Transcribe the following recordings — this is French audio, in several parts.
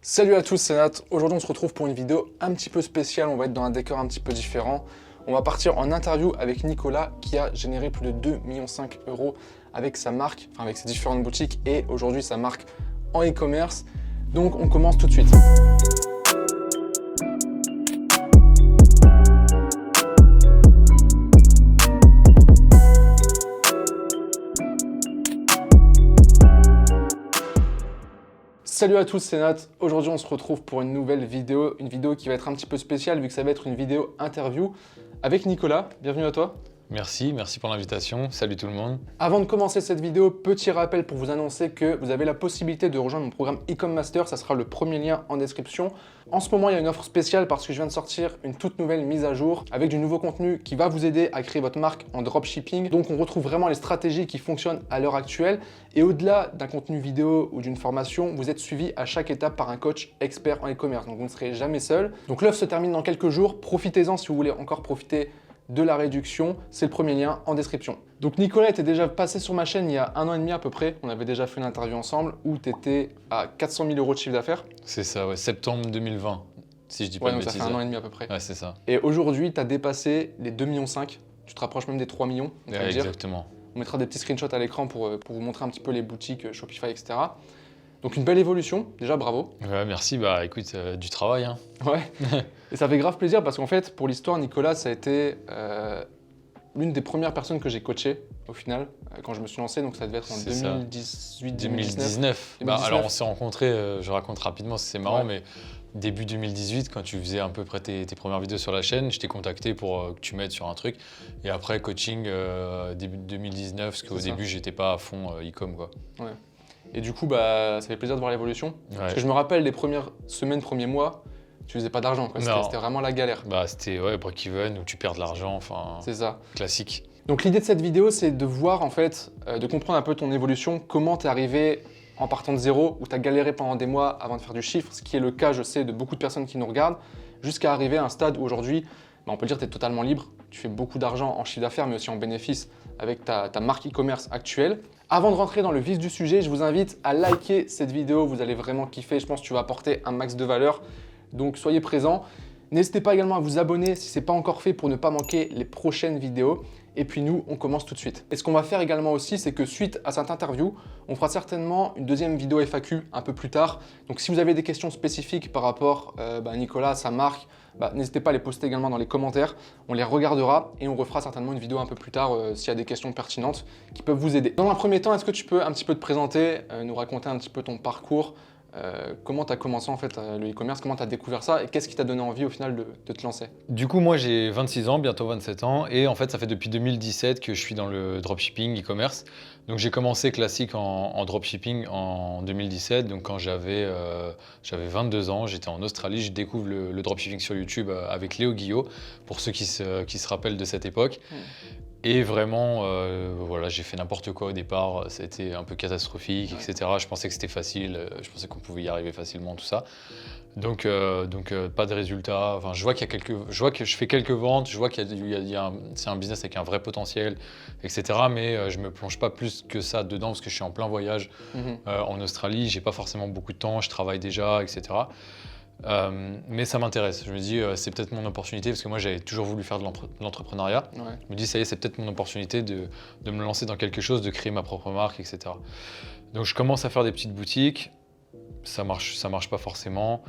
Salut à tous, c'est Nat. Aujourd'hui on se retrouve pour une vidéo un petit peu spéciale, on va être dans un décor un petit peu différent. On va partir en interview avec Nicolas qui a généré plus de 2,5 millions d'euros avec sa marque, enfin avec ses différentes boutiques et aujourd'hui sa marque en e-commerce. Donc on commence tout de suite. Salut à tous, c'est Nat. Aujourd'hui, on se retrouve pour une nouvelle vidéo, une vidéo qui va être un petit peu spéciale vu que ça va être une vidéo interview avec Nicolas. Bienvenue à toi. Merci pour l'invitation. Salut tout le monde. Avant de commencer cette vidéo, petit rappel pour vous annoncer que vous avez la possibilité de rejoindre mon programme Ecom Master. Ça sera le premier lien en description. En ce moment, il y a une offre spéciale parce que je viens de sortir une toute nouvelle mise à jour avec du nouveau contenu qui va vous aider à créer votre marque en dropshipping. Donc, on retrouve vraiment les stratégies qui fonctionnent à l'heure actuelle. Et au-delà d'un contenu vidéo ou d'une formation, vous êtes suivi à chaque étape par un coach expert en e-commerce. Donc, vous ne serez jamais seul. Donc, l'offre se termine dans quelques jours. Profitez-en si vous voulez encore profiter de la réduction, c'est le premier lien en description. Donc Nicolas était déjà passé sur ma chaîne il y a 1 an et demi à peu près, on avait déjà fait une interview ensemble où tu étais à 400 000 euros de chiffre d'affaires. C'est ça, ouais, septembre 2020, si je dis pas de donc bêtises. Ça fait 1 an et demi à peu près. Ouais, c'est ça. Et aujourd'hui, tu as dépassé les 2,5 millions, tu te rapproches même des 3 millions, on va dire. Exactement. On mettra des petits screenshots à l'écran pour vous montrer un petit peu les boutiques Shopify, etc. Donc une belle évolution, déjà bravo. Ouais, merci, bah écoute, du travail. Hein. Ouais, et ça fait grave plaisir parce qu'en fait, pour l'histoire, Nicolas, ça a été l'une des premières personnes que j'ai coachées au final, quand je me suis lancé, donc ça devait être en 2018-2019. Bah, alors on s'est rencontrés, je raconte rapidement, c'est marrant, Ouais. mais début 2018, quand tu faisais à peu près tes premières vidéos sur la chaîne, je t'ai contacté pour que tu m'aides sur un truc. Et après, coaching début 2019, parce qu'au début, j'étais pas à fond e-com, quoi. Ouais. Et du coup, bah, ça fait plaisir de voir l'évolution. Ouais. Parce que je me rappelle les premières semaines, premiers mois, tu faisais pas d'argent, quoi. C'était vraiment la galère. Bah, c'était break-even, où tu perds de l'argent, enfin, C'est ça. classique. Donc l'idée de cette vidéo, c'est de voir en fait, de comprendre un peu ton évolution, comment tu es arrivé en partant de zéro, où tu as galéré pendant des mois avant de faire du chiffre, ce qui est le cas, je sais, de beaucoup de personnes qui nous regardent, jusqu'à arriver à un stade où aujourd'hui, bah, on peut dire que tu es totalement libre, tu fais beaucoup d'argent en chiffre d'affaires, mais aussi en bénéfice avec ta marque e-commerce actuelle. Avant de rentrer dans le vif du sujet, je vous invite à liker cette vidéo, vous allez vraiment kiffer, je pense que tu vas apporter un max de valeur, donc soyez présents. N'hésitez pas également à vous abonner si ce n'est pas encore fait pour ne pas manquer les prochaines vidéos. Et puis nous, on commence tout de suite. Et ce qu'on va faire également aussi, c'est que suite à cette interview, on fera certainement une deuxième vidéo FAQ un peu plus tard. Donc si vous avez des questions spécifiques par rapport à Nicolas, sa marque, n'hésitez pas à les poster également dans les commentaires. On les regardera et on refera certainement une vidéo un peu plus tard s'il y a des questions pertinentes qui peuvent vous aider. Dans un premier temps, est-ce que tu peux un petit peu te présenter, nous raconter un petit peu ton parcours, comment tu as commencé en fait le e-commerce, comment tu as découvert ça et qu'est-ce qui t'a donné envie au final de te lancer? Du coup, moi j'ai 26 ans, bientôt 27 ans, et en fait ça fait depuis 2017 que je suis dans le dropshipping e-commerce. Donc j'ai commencé classique en dropshipping en 2017, donc quand j'avais 22 ans, j'étais en Australie, je découvre le dropshipping sur YouTube avec Léo Guillot, pour ceux qui se rappellent de cette époque. Et vraiment, voilà, j'ai fait n'importe quoi au départ, c'était un peu catastrophique, etc. Je pensais que c'était facile, je pensais qu'on pouvait y arriver facilement, tout ça. Donc pas de résultats. Enfin, je vois que je fais quelques ventes, je vois c'est un business avec un vrai potentiel, etc. Mais je me plonge pas plus que ça dedans parce que je suis en plein voyage en Australie, j'ai pas forcément beaucoup de temps, je travaille déjà, etc. Mais ça m'intéresse. Je me dis, c'est peut-être mon opportunité parce que moi j'avais toujours voulu faire de l'entrepreneuriat. Ouais. Je me dis, ça y est, c'est peut-être mon opportunité de me lancer dans quelque chose, de créer ma propre marque, etc. Donc je commence à faire des petites boutiques. Ça marche pas forcément.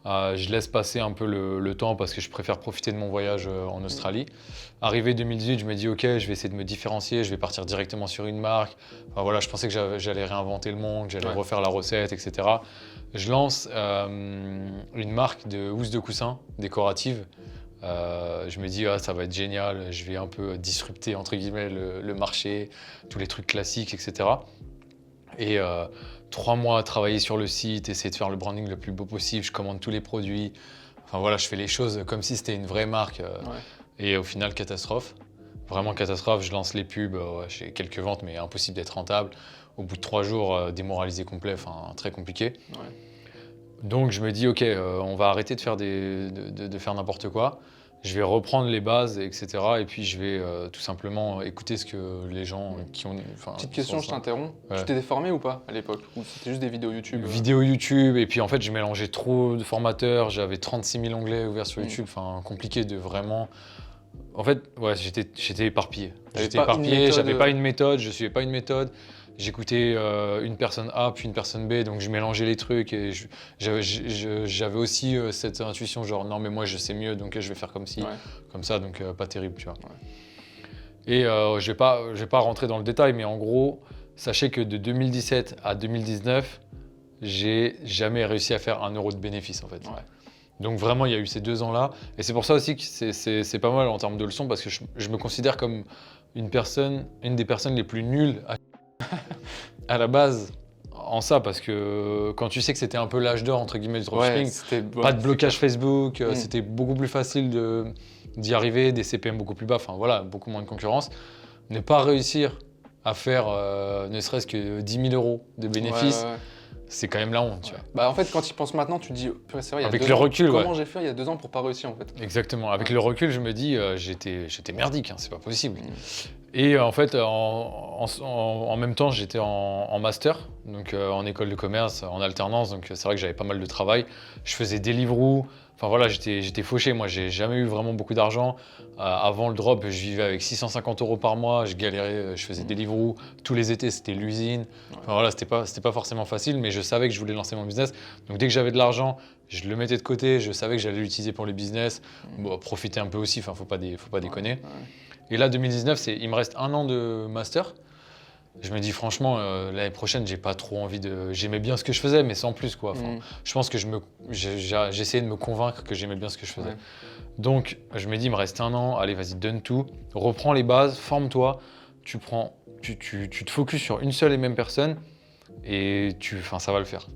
Je laisse passer un peu le temps parce que je préfère profiter de mon voyage en Australie. Arrivé 2018, je me dis ok, je vais essayer de me différencier, je vais partir directement sur une marque. Enfin, voilà, je pensais que j'allais réinventer le monde, que j'allais refaire la recette, etc. Je lance une marque de housses de coussins décoratives. Je me dis ça va être génial, je vais un peu disrupter entre guillemets le marché, tous les trucs classiques, etc. Et 3 mois à travailler sur le site, essayer de faire le branding le plus beau possible, je commande tous les produits. Enfin voilà, je fais les choses comme si c'était une vraie marque. Et au final, catastrophe. Vraiment catastrophe, je lance les pubs, j'ai quelques ventes, mais impossible d'être rentable. Au bout de 3 jours, démoralisé complet, enfin très compliqué. Donc je me dis, ok, on va arrêter de faire n'importe quoi. je vais reprendre les bases, etc. Et puis je vais tout simplement écouter ce que les gens qui ont... Petite question, je t'interromps. Ouais. Tu t'es formé ou pas à l'époque? Ou c'était juste des vidéos YouTube? Vidéo YouTube, et puis en fait, je mélangeais trop de formateurs, j'avais 36 000 onglets ouverts sur YouTube, enfin compliqué de vraiment... En fait, ouais, j'étais éparpillé. J'avais pas une méthode, je suivais pas une méthode. J'écoutais une personne A puis une personne B, donc je mélangeais les trucs et j'avais aussi cette intuition genre non mais moi je sais mieux donc je vais faire comme ci, comme ça, donc pas terrible, tu vois. Ouais. Et je vais pas rentrer dans le détail, mais en gros, sachez que de 2017 à 2019, j'ai jamais réussi à faire 1 euro de bénéfice en fait. Ouais. Donc vraiment, il y a eu ces 2 ans-là. Et c'est pour ça aussi que c'est pas mal en termes de leçons, parce que je me considère comme une des personnes les plus nulles à la base en ça, parce que quand tu sais que c'était un peu l'âge d'or entre guillemets du dropshipping, pas de blocage Facebook, c'était beaucoup plus facile d'y arriver, des CPM beaucoup plus bas, enfin voilà, beaucoup moins de concurrence. Ne pas réussir à faire ne serait-ce que 10 000 euros de bénéfices, c'est quand même la honte, tu vois. Bah en fait, quand tu y penses maintenant, tu te dis, c'est vrai, il y a avec 2 le ans, recul, comment j'ai fait il y a 2 ans pour pas réussir en fait? Exactement. Avec le recul, je me dis, j'étais merdique, hein, c'est pas possible. Et en fait, en même temps, j'étais en master, donc en école de commerce, en alternance, donc c'est vrai que j'avais pas mal de travail. Je faisais Deliveroo, enfin voilà, j'étais fauché. Moi, j'ai jamais eu vraiment beaucoup d'argent. Avant le drop, je vivais avec 650 euros par mois, je galérais, je faisais Deliveroo. Tous les étés, c'était l'usine. Enfin voilà, c'était pas forcément facile, mais je savais que je voulais lancer mon business. Donc dès que j'avais de l'argent, je le mettais de côté, je savais que j'allais l'utiliser pour le business. Bon, profiter un peu aussi, enfin faut pas déconner. Et là, 2019, il me reste 1 an de master. Je me dis franchement, l'année prochaine, j'ai pas trop envie de... J'aimais bien ce que je faisais, mais sans plus, quoi. Enfin, je pense que j'essayais de me convaincre que j'aimais bien ce que je faisais. Donc, je me dis, il me reste 1 an, allez, vas-y, donne tout. Reprends les bases, forme-toi. Tu te focuses sur une seule et même personne et ça va le faire.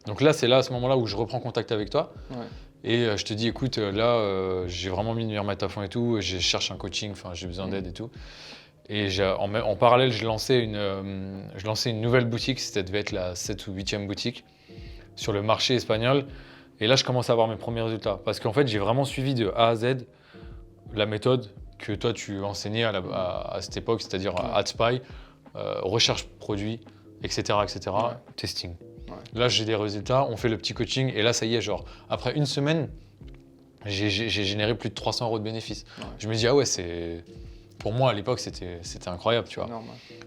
Donc là, c'est là, à ce moment-là, où je reprends contact avec toi. Et je te dis, écoute, là, j'ai vraiment mis de m'y remettre à fond et tout. Je cherche un coaching, j'ai besoin d'aide et tout. Et en parallèle, je lançais une nouvelle boutique. C'était devait être la 7e ou 8e boutique sur le marché espagnol. Et là, je commence à avoir mes premiers résultats. Parce qu'en fait, j'ai vraiment suivi de A à Z la méthode que toi, tu enseignais à cette époque, c'est-à-dire AdSpy, recherche produit, etc. testing. Là, j'ai des résultats, on fait le petit coaching et là, ça y est, genre, après 1 semaine, j'ai généré plus de 300 euros de bénéfices. Je me dis, ah ouais, pour moi, à l'époque, c'était incroyable, tu vois.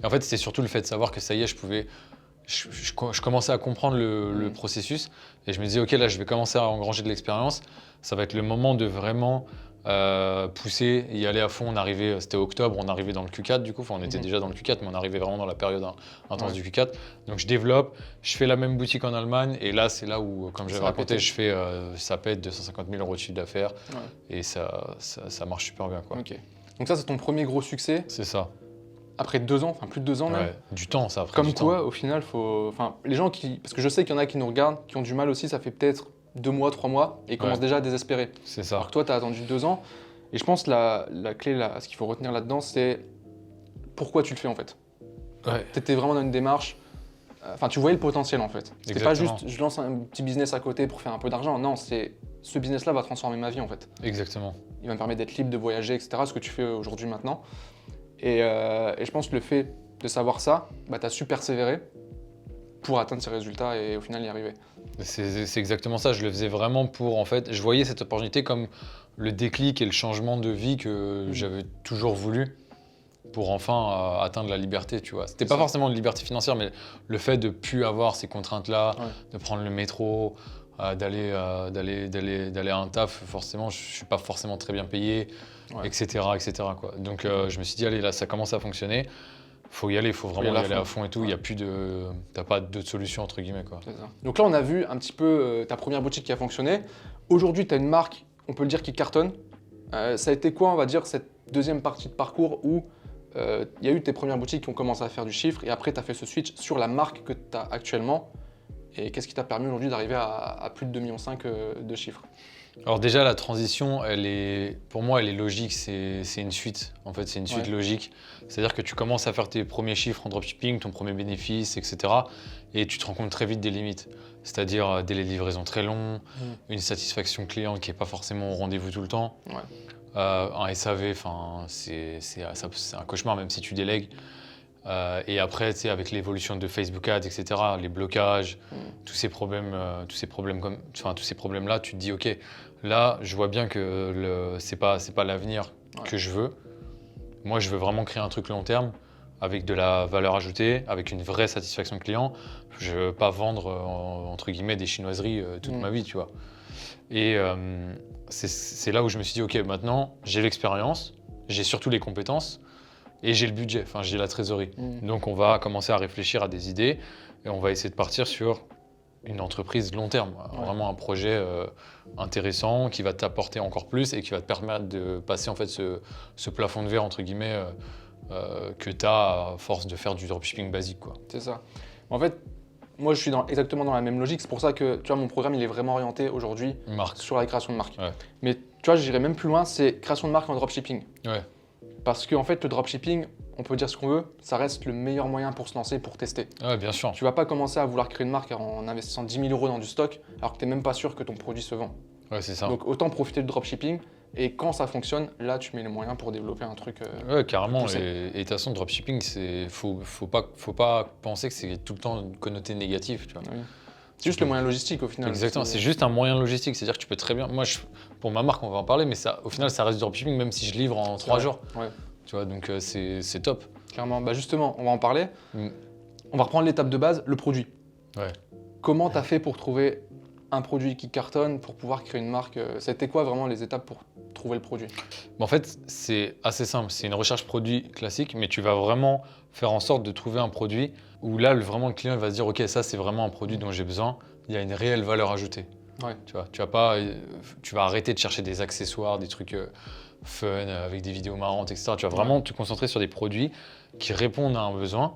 Et en fait, c'était surtout le fait de savoir que ça y est, je commençais à comprendre le processus et je me disais, ok, là, je vais commencer à engranger de l'expérience. Ça va être le moment de vraiment pousser, y aller à fond. C'était octobre, on arrivait dans le Q4 du coup, on était déjà dans le Q4, mais on arrivait vraiment dans la période intense du Q4. Donc je développe, je fais la même boutique en Allemagne et là c'est là où, comme j'avais raconté, ça pète 250 000 euros de chiffre d'affaires et ça marche super bien, quoi. Donc ça c'est ton premier gros succès? C'est ça. Après 2 ans, enfin plus de 2 ans même. Du temps, ça. Comme quoi, au final, les gens parce que je sais qu'il y en a qui nous regardent, qui ont du mal aussi, ça fait peut-être 2 mois, 3 mois, et ils commencent déjà à désespérer. C'est ça. Alors que toi, tu as attendu 2 ans. Et je pense que la clé, ce qu'il faut retenir là-dedans, c'est pourquoi tu le fais en fait. Tu étais vraiment dans une démarche, tu voyais le potentiel en fait. C'était pas juste, je lance un petit business à côté pour faire un peu d'argent. Non, ce business-là va transformer ma vie en fait. Exactement. Il va me permettre d'être libre, de voyager, etc. Ce que tu fais aujourd'hui maintenant. Et je pense que le fait de savoir ça, tu as su persévérer pour atteindre ces résultats et au final y arriver. C'est exactement ça, je le faisais vraiment pour, en fait, je voyais cette opportunité comme le déclic et le changement de vie que j'avais toujours voulu pour enfin atteindre la liberté, tu vois. C'était pas forcément une liberté financière, mais le fait de plus avoir ces contraintes-là, de prendre le métro, d'aller à un taf, forcément, je suis pas forcément très bien payé, etc., quoi. Donc je me suis dit, allez, là, ça commence à fonctionner. Faut y aller, faut vraiment y aller à fond et tout. Il y a plus t'as pas d'autre solution entre guillemets, quoi. C'est ça. Donc là, on a vu un petit peu ta première boutique qui a fonctionné. Aujourd'hui, tu as une marque, on peut le dire, qui cartonne. Ça a été quoi, on va dire, cette deuxième partie de parcours où il y a eu tes premières boutiques qui ont commencé à faire du chiffre et après, tu as fait ce switch sur la marque que tu as actuellement. Et qu'est-ce qui t'a permis aujourd'hui d'arriver à plus de 2,5 millions de chiffres? Alors déjà, la transition, pour moi, elle est logique, c'est une suite. En fait, c'est une suite Ouais. logique. C'est-à-dire que tu commences à faire tes premiers chiffres en dropshipping, ton premier bénéfice, etc. Et tu te rends compte très vite des limites. C'est-à-dire des délais de livraison très longs, une satisfaction client qui n'est pas forcément au rendez-vous tout le temps. Ouais. Un SAV, c'est un cauchemar, même si tu délègues. Et après, tu sais, avec l'évolution de Facebook Ads, etc., les blocages, tous ces problèmes-là, tu te dis, OK, là, je vois bien que c'est pas l'avenir que je veux. Moi, je veux vraiment créer un truc long terme, avec de la valeur ajoutée, avec une vraie satisfaction client. Je veux pas vendre, entre guillemets, des chinoiseries toute ma vie, tu vois. Et c'est là où je me suis dit, OK, maintenant, j'ai l'expérience, j'ai surtout les compétences, et j'ai le budget, j'ai la trésorerie. Donc on va commencer à réfléchir à des idées et on va essayer de partir sur une entreprise long terme. Vraiment un projet intéressant qui va t'apporter encore plus et qui va te permettre de passer en fait ce plafond de verre entre guillemets que tu as à force de faire du dropshipping basique, quoi. C'est ça. En fait, moi je suis exactement dans la même logique. C'est pour ça que tu vois, mon programme il est vraiment orienté aujourd'hui sur la création de marque. Ouais. Mais tu vois, j'irai même plus loin, c'est création de marque en dropshipping. Ouais. Parce qu'en fait, le dropshipping, on peut dire ce qu'on veut, ça reste le meilleur moyen pour se lancer, pour tester. Ouais, bien sûr. Tu vas pas commencer à vouloir créer une marque en investissant 10 000 € dans du stock alors que tu n'es même pas sûr que ton produit se vend. Ouais, c'est ça. Donc autant profiter du dropshipping et quand ça fonctionne, là tu mets les moyens pour développer un truc. Ouais, carrément. poussé. Et de toute façon, le dropshipping, faut pas penser que c'est tout le temps connoté négatif, tu vois. Oui. C'est juste le moyen logistique au final. Exactement, c'est juste un moyen logistique. C'est-à-dire que tu peux très bien. Moi, pour ma marque, on va en parler, mais au final, ça reste du dropshipping, même si je livre en 3 jours. Ouais. Tu vois, donc c'est top. Clairement. Bah justement, on va en parler. Mm. On va reprendre l'étape de base, le produit. Ouais. Comment tu as fait pour trouver un produit qui cartonne, pour pouvoir créer une marque? C'était quoi vraiment les étapes pour trouver le produit? En fait, c'est assez simple. C'est une recherche produit classique, mais tu vas vraiment faire en sorte de trouver un produit où là, vraiment, le client il va se dire, OK, ça, c'est vraiment un produit dont j'ai besoin. Il y a une réelle valeur ajoutée. Ouais. Tu vois, tu vas arrêter de chercher des accessoires, des trucs fun, avec des vidéos marrantes, etc. Tu vas vraiment te concentrer sur des produits qui répondent à un besoin,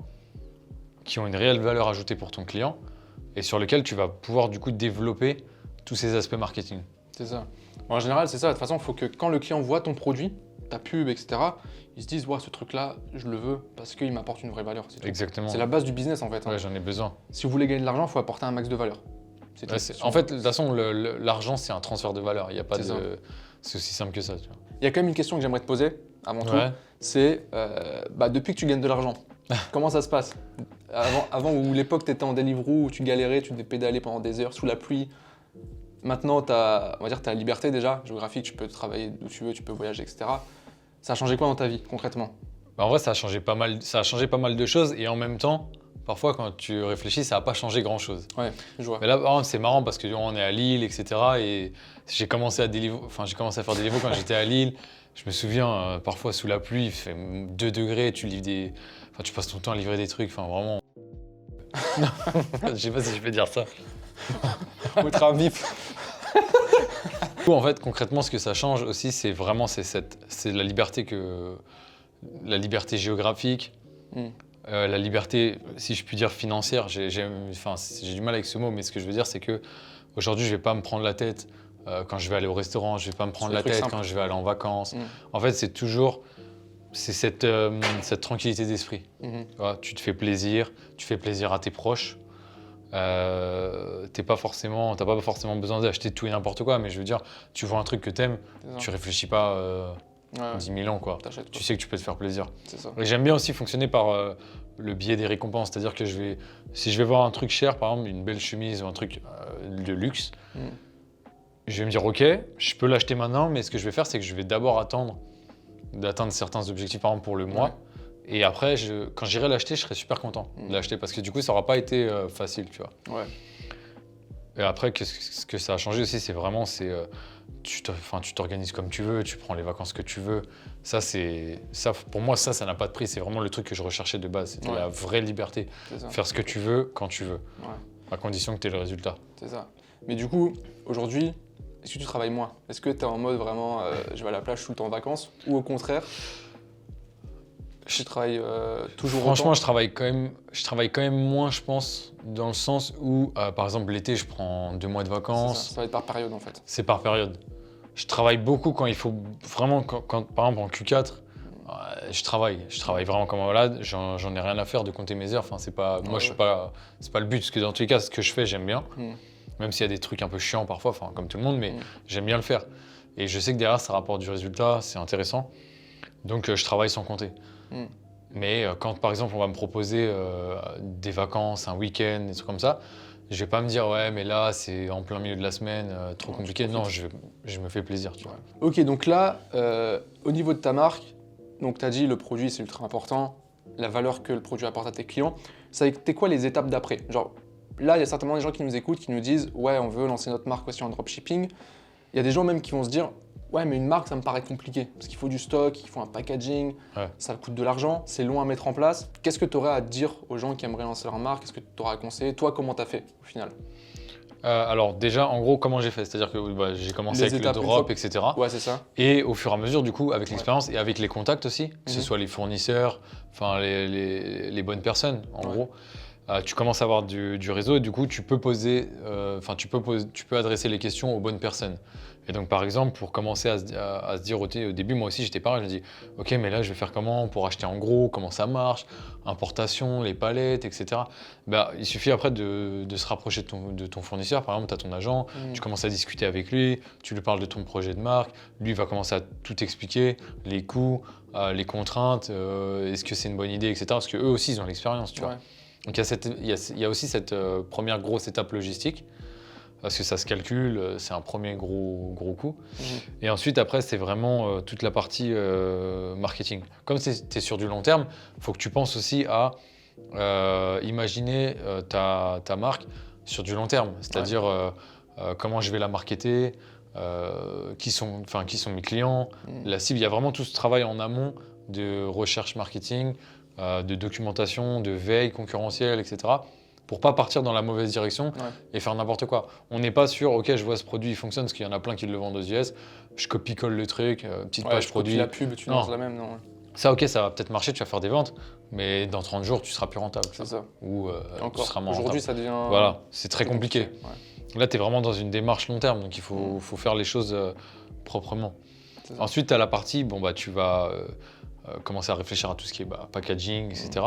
qui ont une réelle valeur ajoutée pour ton client et sur lesquels tu vas pouvoir du coup développer tous ces aspects marketing. C'est ça. En général, c'est ça. De toute façon, il faut que quand le client voit ton produit, ta pub, etc., ils se disent, ouais, ce truc-là, je le veux parce qu'il m'apporte une vraie valeur. Exactement. C'est la base du business en fait. Ouais, j'en ai besoin. Si vous voulez gagner de l'argent, il faut apporter un max de valeur. Ouais, en fait, de toute façon, l'argent, c'est un transfert de valeur. Il y a pas de... C'est aussi simple que ça. Tu vois. Il y a quand même une question que j'aimerais te poser avant tout. Ouais. C'est depuis que tu gagnes de l'argent, comment ça se passe? Avant où l'époque, tu étais en Deliveroo, où tu galérais, tu devais pédaler pendant des heures sous la pluie. Maintenant, tu as la liberté déjà, géographique, tu peux travailler d'où tu veux, tu peux voyager, etc. Ça a changé quoi dans ta vie, concrètement? En vrai, ça a changé pas mal de choses et en même temps, parfois, quand tu réfléchis, ça n'a pas changé grand-chose. Ouais, je vois. Mais là, par exemple, c'est marrant parce qu'on est à Lille, etc. Et j'ai commencé à faire des livres quand j'étais à Lille. Je me souviens, parfois sous la pluie, il fait 2 degrés, tu passes ton temps à livrer des trucs, vraiment. Je sais pas si je peux dire ça. Votre avis. En fait, concrètement, ce que ça change aussi, c'est vraiment la liberté la liberté géographique. La liberté, si je puis dire, financière, j'ai du mal avec ce mot, mais ce que je veux dire, c'est que aujourd'hui, je vais pas me prendre la tête quand je vais aller au restaurant, je vais pas me prendre la tête quand je vais aller en vacances. En fait, c'est cette tranquillité d'esprit. Tu te fais plaisir, tu fais plaisir à tes proches. T'as pas forcément besoin d'acheter tout et n'importe quoi, mais je veux dire, tu vois un truc que t'aimes, tu réfléchis pas 10 000 ans, quoi. Tu sais que tu peux te faire plaisir. C'est ça. Et j'aime bien aussi fonctionner par le biais des récompenses, c'est-à-dire que si je vais voir un truc cher, par exemple une belle chemise ou un truc de luxe, je vais me dire ok, je peux l'acheter maintenant, mais ce que je vais faire, c'est que je vais d'abord attendre d'atteindre certains objectifs, par exemple pour le mois. Et après, quand j'irai l'acheter, je serai super content de l'acheter parce que du coup, ça n'aura pas été facile, tu vois. Ouais. Et après, ce que ça a changé aussi, c'est vraiment, tu t'organises comme tu veux, tu prends les vacances que tu veux. Ça, pour moi, ça n'a pas de prix. C'est vraiment le truc que je recherchais de base. C'était la vraie liberté. Faire ce que tu veux, quand tu veux. À condition que tu aies le résultat. C'est ça. Mais du coup, aujourd'hui, est-ce que tu travailles moins? Est-ce que tu es en mode vraiment, je vais à la plage tout le temps en vacances? Ou au contraire, Tu travailles toujours Franchement, autant? je travaille quand même moins, je pense, dans le sens où, par exemple, l'été, je prends 2 mois de C'est vacances. ça va être par période en fait. C'est par période. Je travaille beaucoup quand il faut vraiment, par exemple en Q4, je travaille vraiment comme un malade. J'en ai rien à faire de compter mes heures. Enfin, c'est pas, moi, je suis pas, c'est pas le but. Parce que dans tous les cas, ce que je fais, j'aime bien. Même s'il y a des trucs un peu chiants parfois, enfin, comme tout le monde, mais j'aime bien le faire. Et je sais que derrière, ça rapporte du résultat, c'est intéressant. Donc, je travaille sans compter. Mais quand, par exemple, on va me proposer des vacances, un week-end, des trucs comme ça, je vais pas me dire ouais mais là c'est en plein milieu de la semaine, trop compliqué. Non, je me fais plaisir, tu vois. Ok, donc là, au niveau de ta marque, donc tu as dit le produit c'est ultra important, la valeur que le produit apporte à tes clients. Ça a été quoi les étapes d'après? Genre là, il y a certainement des gens qui nous écoutent, qui nous disent ouais on veut lancer notre marque aussi en dropshipping. Il y a des gens même qui vont se dire ouais mais une marque ça me paraît compliqué, parce qu'il faut du stock, il faut un packaging, ça coûte de l'argent, c'est long à mettre en place. Qu'est-ce que tu aurais à dire aux gens qui aimeraient lancer leur marque? Qu'est-ce que tu aurais à conseiller? Toi, comment tu as fait au final? Alors déjà, en gros, comment j'ai fait? C'est-à-dire que j'ai commencé Les avec étapes, le une drop, fois- etc. Ouais, c'est ça. Et au fur et à mesure, du coup, avec l'expérience et avec les contacts aussi, que ce soit les fournisseurs, enfin les bonnes personnes, en gros, tu commences à avoir du réseau et du coup, tu peux tu peux adresser les questions aux bonnes personnes. Et donc, par exemple, pour commencer à se dire au début, moi aussi, j'étais pareil, je me dis, ok, mais là, je vais faire comment pour acheter en gros, comment ça marche, importation, les palettes, etc. Bah, il suffit après de se rapprocher de ton fournisseur. Par exemple, tu as ton agent, tu commences à discuter avec lui, tu lui parles de ton projet de marque, lui va commencer à tout expliquer, les coûts, les contraintes, est-ce que c'est une bonne idée, etc. Parce qu'eux aussi, ils ont l'expérience, tu vois. Donc il y a aussi cette première grosse étape logistique, parce que ça se calcule, c'est un premier gros coup. Et ensuite, après, c'est vraiment toute la partie marketing. Comme tu es sur du long terme, il faut que tu penses aussi à imaginer ta marque sur du long terme. C'est-à-dire comment je vais la marketer, qui sont mes clients, la cible. Il y a vraiment tout ce travail en amont de recherche marketing, de documentation, de veille concurrentielle, etc. Pour pas partir dans la mauvaise direction et faire n'importe quoi. On n'est pas sûr, ok, je vois ce produit, il fonctionne, parce qu'il y en a plein qui le vendent aux US, je copie-colle le truc, petite page produit. La pub, tu lances la même, non? Ça, ok, ça va peut-être marcher, tu vas faire des ventes, mais dans 30 jours, tu seras plus rentable. C'est ça. Ou tu seras moins Aujourd'hui, rentable. ça devient. Voilà, c'est très compliqué. Là, tu es vraiment dans une démarche long terme, donc il faut faire les choses proprement. Ensuite, tu as la partie, bon, bah, tu vas commencer à réfléchir à tout ce qui est packaging, etc.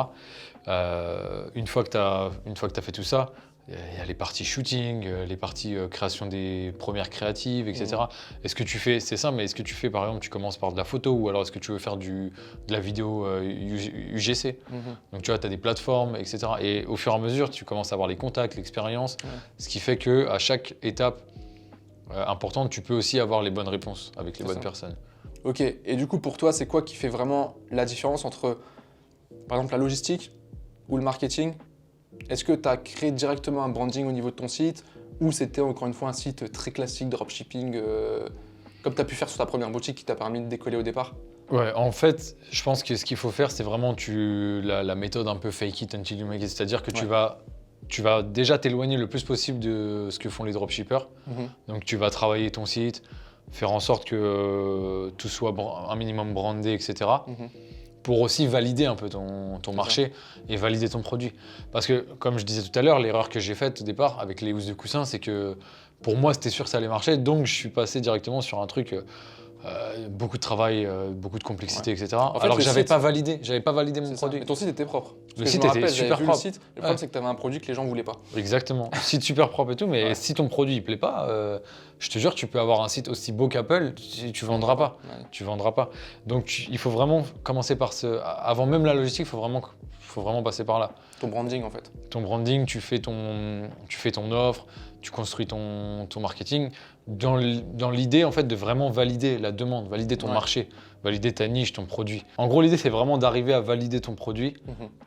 Une fois que tu as fait tout ça, il y a les parties shooting, les parties création des premières créatives, etc. Est-ce que tu fais, c'est ça, mais est-ce que tu fais, par exemple, tu commences par de la photo, ou alors est-ce que tu veux faire de la vidéo UGC? Donc tu vois, tu as des plateformes, etc. Et au fur et à mesure, tu commences à avoir les contacts, l'expérience, ce qui fait qu'à chaque étape importante, tu peux aussi avoir les bonnes réponses avec les bonnes personnes. Ok, et du coup, pour toi, c'est quoi qui fait vraiment la différence entre, par exemple, la logistique ou le marketing? Est-ce que tu as créé directement un branding au niveau de ton site, ou c'était encore une fois un site très classique dropshipping, comme tu as pu faire sur ta première boutique qui t'a permis de décoller au départ? Ouais, en fait, je pense que ce qu'il faut faire, c'est vraiment la méthode un peu fake it until you make it. C'est-à-dire que tu vas déjà t'éloigner le plus possible de ce que font les dropshippers. Donc tu vas travailler ton site, faire en sorte que tout soit un minimum brandé, etc. Pour aussi valider un peu ton marché et valider ton produit. Parce que, comme je disais tout à l'heure, l'erreur que j'ai faite au départ avec les housses de coussin, c'est que pour moi, c'était sûr que ça allait marcher, donc je suis passé directement sur un truc, beaucoup de travail, beaucoup de complexité, etc. En fait, alors que j'avais pas validé mon produit. Et ton site était propre. Le site était super propre. Le problème, c'est que tu avais un produit que les gens voulaient pas. Exactement. Site super propre et tout, mais si ton produit il plaît pas, je te jure, tu peux avoir un site aussi beau qu'Apple, tu vendras pas. Tu vendras pas. Donc il faut vraiment commencer par avant même la logistique, faut vraiment passer par là. Ton branding, en fait. Ton branding, tu fais ton offre, tu construis ton marketing dans l'idée en fait de vraiment valider la demande, valider ton marché, valider ta niche, ton produit. En gros, l'idée c'est vraiment d'arriver à valider ton produit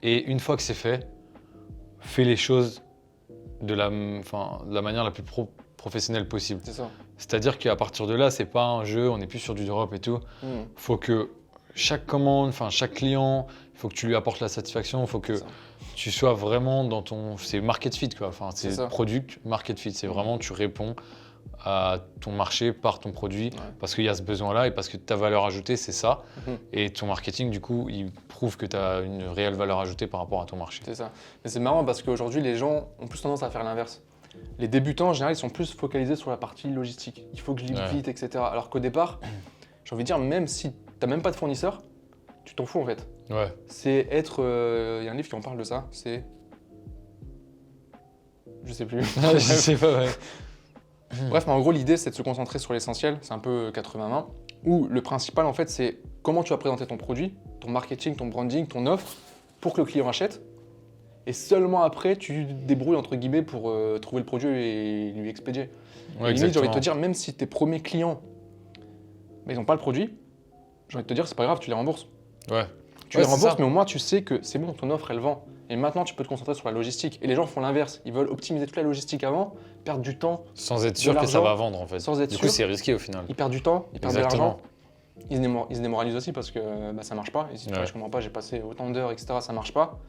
et une fois que c'est fait, fais les choses de la manière la plus professionnelle possible. C'est ça. C'est-à-dire qu'à partir de là, c'est pas un jeu, on n'est plus sur du drop et tout. Faut que chaque commande, chaque client, il faut que tu lui apportes la satisfaction, il faut que tu sois vraiment dans c'est market fit quoi. C'est product market fit, c'est vraiment tu réponds à ton marché par ton produit, Ouais. parce qu'il y a ce besoin-là et parce que ta valeur ajoutée, c'est ça. Mhm. Et ton marketing, du coup, il prouve que tu as une réelle valeur ajoutée par rapport à ton marché. C'est ça. Mais c'est marrant parce qu'aujourd'hui, les gens ont plus tendance à faire l'inverse. Les débutants, en général, ils sont plus focalisés sur la partie logistique. Il faut que je livre Ouais. vite, etc. Alors qu'au départ, j'ai envie de dire, même si tu n'as même pas de fournisseur, tu t'en fous en fait. Ouais, C'est être. Il y a un livre qui en parle de ça, c'est. Je sais plus. je sais pas, ouais. Bref, mais en gros, l'idée, c'est de se concentrer sur l'essentiel. C'est un peu 80-20. Où le principal, en fait, c'est comment tu vas présenter ton produit, ton marketing, ton branding, ton offre, pour que le client achète. Et seulement après, tu te débrouilles, entre guillemets, pour trouver le produit et lui expédier. Ouais, Et limite, j'ai envie de te exactement. dire, même si tes premiers clients, ils n'ont pas le produit, j'ai envie de te dire, c'est pas grave, tu les rembourses. Ouais. Tu Ouais, les c'est rembourses, ça. mais au moins, tu sais que c'est bon, ton offre, elle vend. Et maintenant, tu peux te concentrer sur la logistique. Et les gens font l'inverse. Ils veulent optimiser toute la logistique avant, perdre du temps, Sans être de sûr que ça l'argent, va vendre, en fait. sans être Du sûr. coup, c'est risqué au final. ils perdent du temps, ils perdent de l'argent. Exactement. Ils se démoralisent aussi parce que ça marche pas. Ils se disent, Ouais. je comprends pas, j'ai passé autant d'heures, etc., ça marche pas.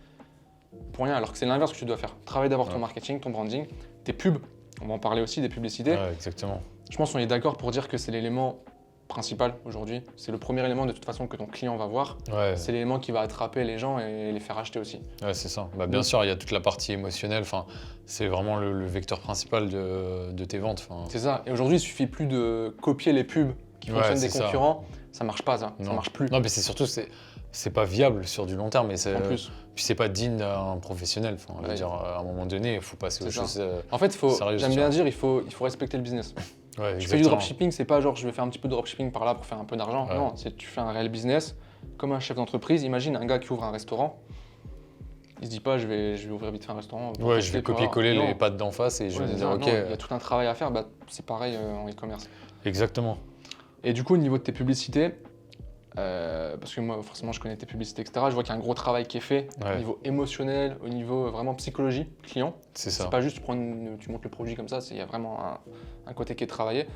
Pour rien, alors que c'est l'inverse que tu dois faire. Travaille d'abord ton Ouais. marketing, ton branding, tes pubs. On va en parler aussi, des publicités. Ouais, exactement. Je pense qu'on est d'accord pour dire que c'est l'élément principal aujourd'hui. C'est le premier élément de toute façon que ton client va voir. Ouais, C'est l'élément qui va attraper les gens et les faire acheter aussi. ouais, c'est ça. Bah, bien Donc- sûr, il y a toute la partie émotionnelle. Enfin, c'est vraiment le vecteur principal de tes ventes. Enfin, C'est ça. Et aujourd'hui, il suffit plus de copier les pubs qui Ouais, fonctionnent des c'est ça. concurrents. Ça marche pas, ça. Ça Non. marche plus. non, mais c'est surtout, c'est pas viable sur du long terme. Et En plus. puis c'est pas digne d'un professionnel. Enfin, je veux Ouais. dire, à un moment donné, il faut passer aux C'est ça. choses. En fait, Sérieux, j'aime tu bien vois. dire, il faut respecter le business. Ouais, Tu fais du dropshipping, c'est pas genre je vais faire un petit peu de dropshipping par là pour faire un peu d'argent. Ouais. Non, tu fais un réel business. Comme un chef d'entreprise, imagine un gars qui ouvre un restaurant. Il se dit pas je vais ouvrir vite fait un restaurant. pour Ouais, je vais tester, pour voir. copier-coller Non. les pattes d'en face et je Ouais, vais me c'est dire, ça. ok, Non, il y a tout un travail à faire, bah, c'est pareil en e-commerce. exactement. Et du coup, au niveau de tes publicités, parce que moi, forcément, je connais tes publicités, etc., je vois qu'il y a un gros travail qui est fait Ouais. au niveau émotionnel, au niveau vraiment psychologie client. C'est ça. C'est pas juste tu montes le produit comme ça, il y a vraiment un côté qui est travaillé.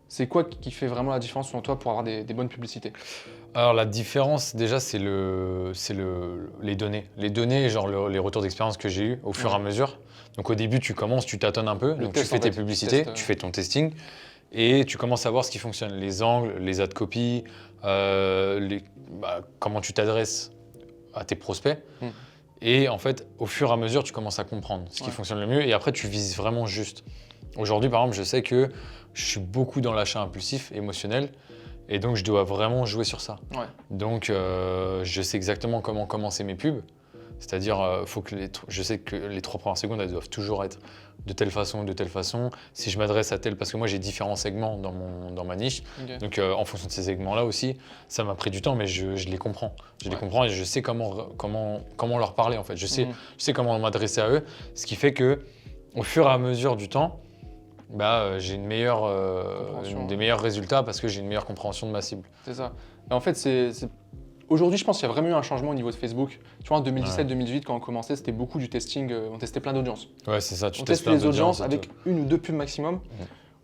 C'est quoi qui fait vraiment la différence selon toi pour avoir des bonnes publicités? Alors la différence déjà c'est les données. Les données, genre les retours d'expérience que j'ai eu au fur et à Ouais. mesure. Donc au début tu commences, tu tâtonnes un peu, donc test, tu fais en tes fait, publicités, tu testes, tu fais ton testing et tu commences à voir ce qui fonctionne. Les angles, les ad copy, comment tu t'adresses à tes prospects. Mm. Et en fait au fur et à mesure tu commences à comprendre ce qui Ouais. fonctionne le mieux et après tu vises vraiment juste. Aujourd'hui par exemple je sais que je suis beaucoup dans l'achat impulsif, émotionnel. Et donc, je dois vraiment jouer sur ça. Ouais. Donc, je sais exactement comment commencer mes pubs. C'est-à-dire, je sais que les 3 premières secondes, elles doivent toujours être de telle façon ou de telle façon. Si je m'adresse à tel, parce que moi, j'ai différents segments dans ma niche. Ok. Donc, en fonction de ces segments-là aussi, ça m'a pris du temps, mais je les comprends. Je les Ouais. comprends et je sais comment leur parler, en fait. Je sais, Mhm. je sais comment m'adresser à eux. Ce qui fait que, au fur et à mesure du temps, j'ai Compréhension. des meilleurs résultats parce que j'ai une meilleure compréhension de ma cible. C'est ça. Et en fait, aujourd'hui, je pense qu'il y a vraiment eu un changement au niveau de Facebook. Tu vois, en 2017-2018, quand on commençait, c'était beaucoup du testing. On testait plein d'audiences. Ouais, c'est ça. Tu On testes testait les plein d'audiences audiences et avec tout. 1 ou 2 pubs maximum.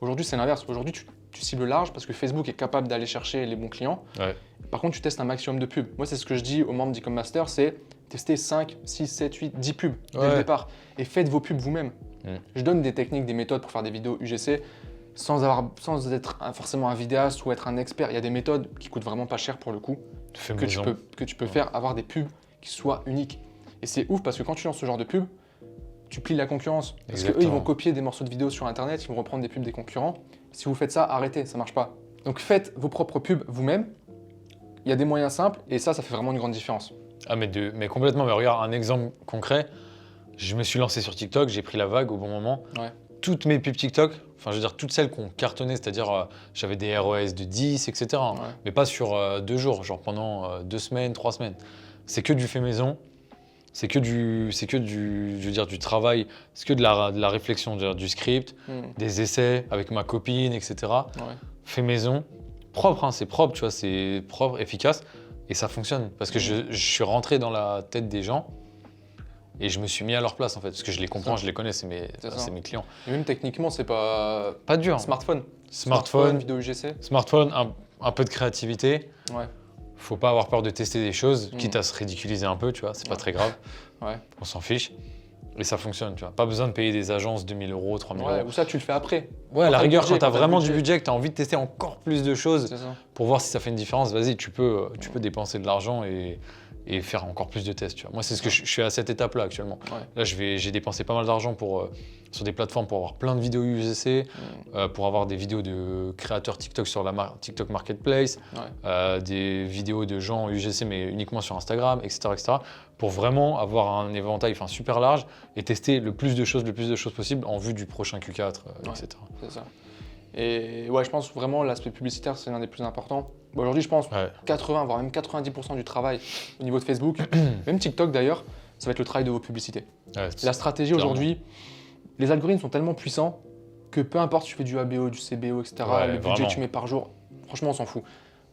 Aujourd'hui, c'est l'inverse. Aujourd'hui, tu cibles large parce que Facebook est capable d'aller chercher les bons clients. Ouais. Par contre, tu testes un maximum de pubs. Moi, c'est ce que je dis aux membres d'Ecom Master, c'est tester 5, 6, 7, 8, 10 pubs dès le Ouais. départ. Et faites vos pubs vous-même. Je donne des techniques, des méthodes pour faire des vidéos UGC sans être forcément un vidéaste ou être un expert. Il y a des méthodes qui coûtent vraiment pas cher pour le coup, Fais que maison. tu peux faire, avoir des pubs qui soient uniques. Et c'est ouf parce que quand tu lances ce genre de pub, tu plies la concurrence. Parce qu'eux, ils Exactement. vont copier des morceaux de vidéos sur Internet, ils vont reprendre des pubs des concurrents. Si vous faites ça, arrêtez, ça marche pas. Donc faites vos propres pubs vous-même. Il y a des moyens simples et ça fait vraiment une grande différence. Ah, mais complètement. Mais regarde, un exemple concret. Je me suis lancé sur TikTok, j'ai pris la vague au bon moment. Ouais. Toutes mes pubs TikTok, enfin, je veux dire, toutes celles qui ont cartonné, c'est-à-dire, j'avais des ROS de 10, etc. hein. Ouais. Mais pas sur 2 jours, genre pendant 2 semaines, 3 semaines. C'est que du fait maison. C'est que je veux dire, du travail, c'est que de la réflexion, du script, des essais avec ma copine, etc. Ouais. Fait maison, propre, hein, c'est propre, tu vois, c'est propre, efficace, et ça fonctionne. Parce que je suis rentré dans la tête des gens et je me suis mis à leur place en fait, parce que je les comprends, je les connais, c'est ça. mes clients. Et même techniquement, c'est pas Pas dur. smartphone, vidéo UGC. Smartphone, un peu de créativité. Ouais. Faut pas avoir peur de tester des choses, Mm. quitte à se ridiculiser un peu, tu vois, c'est pas Ouais. très grave. Ouais. On s'en fiche. Et ça fonctionne, tu vois. Pas besoin de payer des agences 2000 euros, 3000 Ouais, euros. ou ça, tu le fais après. Ouais, à la Quand t'as le rigueur, budget, quand tu as quand t'as le vraiment du budget. budget, que tu as envie de tester encore plus de choses C'est ça. pour voir si ça fait une différence, vas-y, tu peux dépenser de l'argent et faire encore plus de tests, tu vois. Moi, c'est ce que je suis à cette étape-là actuellement. Ouais. Là, j'ai dépensé pas mal d'argent sur des plateformes pour avoir plein de vidéos UGC, pour avoir des vidéos de créateurs TikTok sur la TikTok Marketplace, des vidéos de gens UGC mais uniquement sur Instagram, etc., pour vraiment avoir un éventail super large et tester le plus de choses possible en vue du prochain Q4, etc. C'est ça. Et ouais, je pense vraiment l'aspect publicitaire, c'est l'un des plus importants. Bon, aujourd'hui, je pense 80, voire même 90% du travail au niveau de Facebook, même TikTok d'ailleurs, ça va être le travail de vos publicités. Ouais, La stratégie clairement. aujourd'hui, les algorithmes sont tellement puissants que peu importe si tu fais du ABO, du CBO, etc., Ouais, le budget vraiment. que tu mets par jour, franchement, on s'en fout.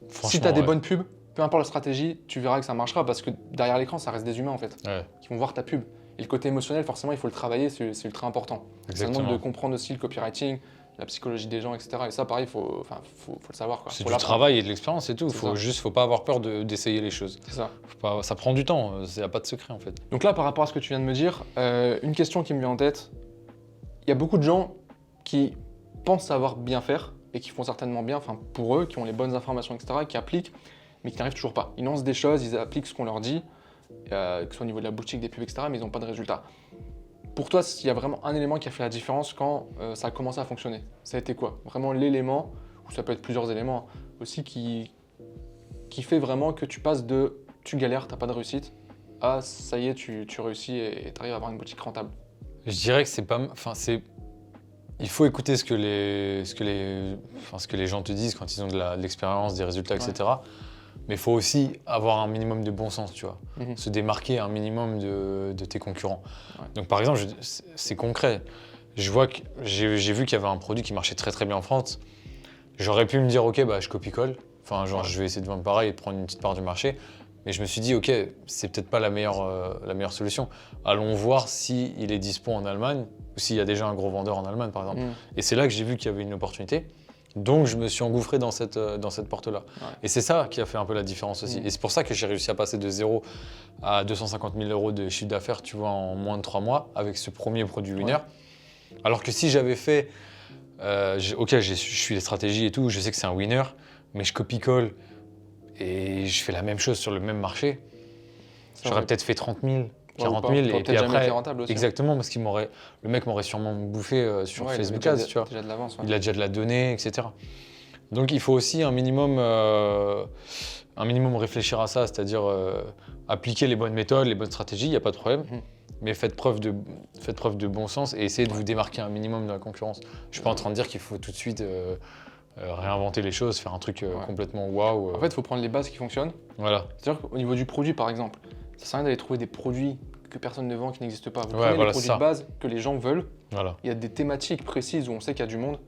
Si Franchement, tu as des ouais. bonnes pubs, peu importe la stratégie, tu verras que ça marchera parce que derrière l'écran, ça reste des humains en fait, Ouais, qui vont voir ta pub. Et le côté émotionnel, forcément, il faut le travailler, c'est ultra important. Ça exactement. demande de comprendre aussi le copywriting, la psychologie des gens, etc. Et ça, pareil, il faut le savoir. C'est Faut du l'apprendre. travail et de l'expérience, c'est tout. C'est ça. Faut pas avoir peur d'essayer les choses. C'est ça. Ça prend du temps, il n'y a pas de secret en fait. Donc là, par rapport à ce que tu viens de me dire, une question qui me vient en tête, il y a beaucoup de gens qui pensent savoir bien faire et qui font certainement bien, enfin pour eux, qui ont les bonnes informations, etc., qui appliquent, mais qui n'arrivent toujours pas. Ils lancent des choses, ils appliquent ce qu'on leur dit, que ce soit au niveau de la boutique, des pubs, etc., mais ils n'ont pas de résultat. Pour toi, s'il y a vraiment un élément qui a fait la différence quand ça a commencé à fonctionner, ça a été quoi? Vraiment l'élément, ou ça peut être plusieurs éléments aussi, qui fait vraiment que tu passes de tu galères, t'as pas de réussite, à ça y est, tu réussis et tu arrives à avoir une boutique rentable. Je dirais que c'est pas. Enfin, il faut écouter ce que les gens te disent quand ils ont de l'expérience, des résultats, etc. Mais il faut aussi avoir un minimum de bon sens, tu vois. Se démarquer un minimum de tes concurrents. Ouais. Donc par exemple, c'est concret. J'ai vu qu'il y avait un produit qui marchait très très bien en France. J'aurais pu me dire, ok, bah, je copie-colle. Enfin, genre, je vais essayer de vendre pareil et de prendre une petite part du marché. Mais je me suis dit, ok, c'est peut-être pas la meilleure solution. Allons voir s'il est dispo en Allemagne ou s'il y a déjà un gros vendeur en Allemagne, par exemple. Et c'est là que j'ai vu qu'il y avait une opportunité. Donc, je me suis engouffré dans cette porte-là. Ouais. Et c'est ça qui a fait un peu la différence aussi. Et c'est pour ça que j'ai réussi à passer de 0 à 250 000 euros de chiffre d'affaires, tu vois, en moins de 3 mois avec ce premier produit winner. Ouais. Alors que si j'avais fait, je suis les stratégies et tout, je sais que c'est un winner, mais je copie-colle et je fais la même chose sur le même marché, j'aurais peut-être fait 30 000, 40 000 et puis après, été rentable aussi. Exactement, parce le mec m'aurait sûrement bouffé sur Facebook Ads, tu vois. Déjà de l'avance. Ouais. Il a déjà de la donnée, etc. Donc il faut aussi un minimum réfléchir à ça, c'est-à-dire appliquer les bonnes méthodes, les bonnes stratégies, il n'y a pas de problème. Mais faites preuve de bon sens et essayez de vous démarquer un minimum de la concurrence. Je ne suis pas en train de dire qu'il faut tout de suite réinventer les choses, faire un truc complètement waouh. En fait, il faut prendre les bases qui fonctionnent. Voilà. C'est-à-dire qu'au niveau du produit, par exemple, ça sert à rien d'aller trouver des produits que personne ne vend, qui n'existent pas. Vous Ouais, prenez les produits de base que les gens veulent. Voilà. Il y a des thématiques précises où on sait qu'il y a du monde.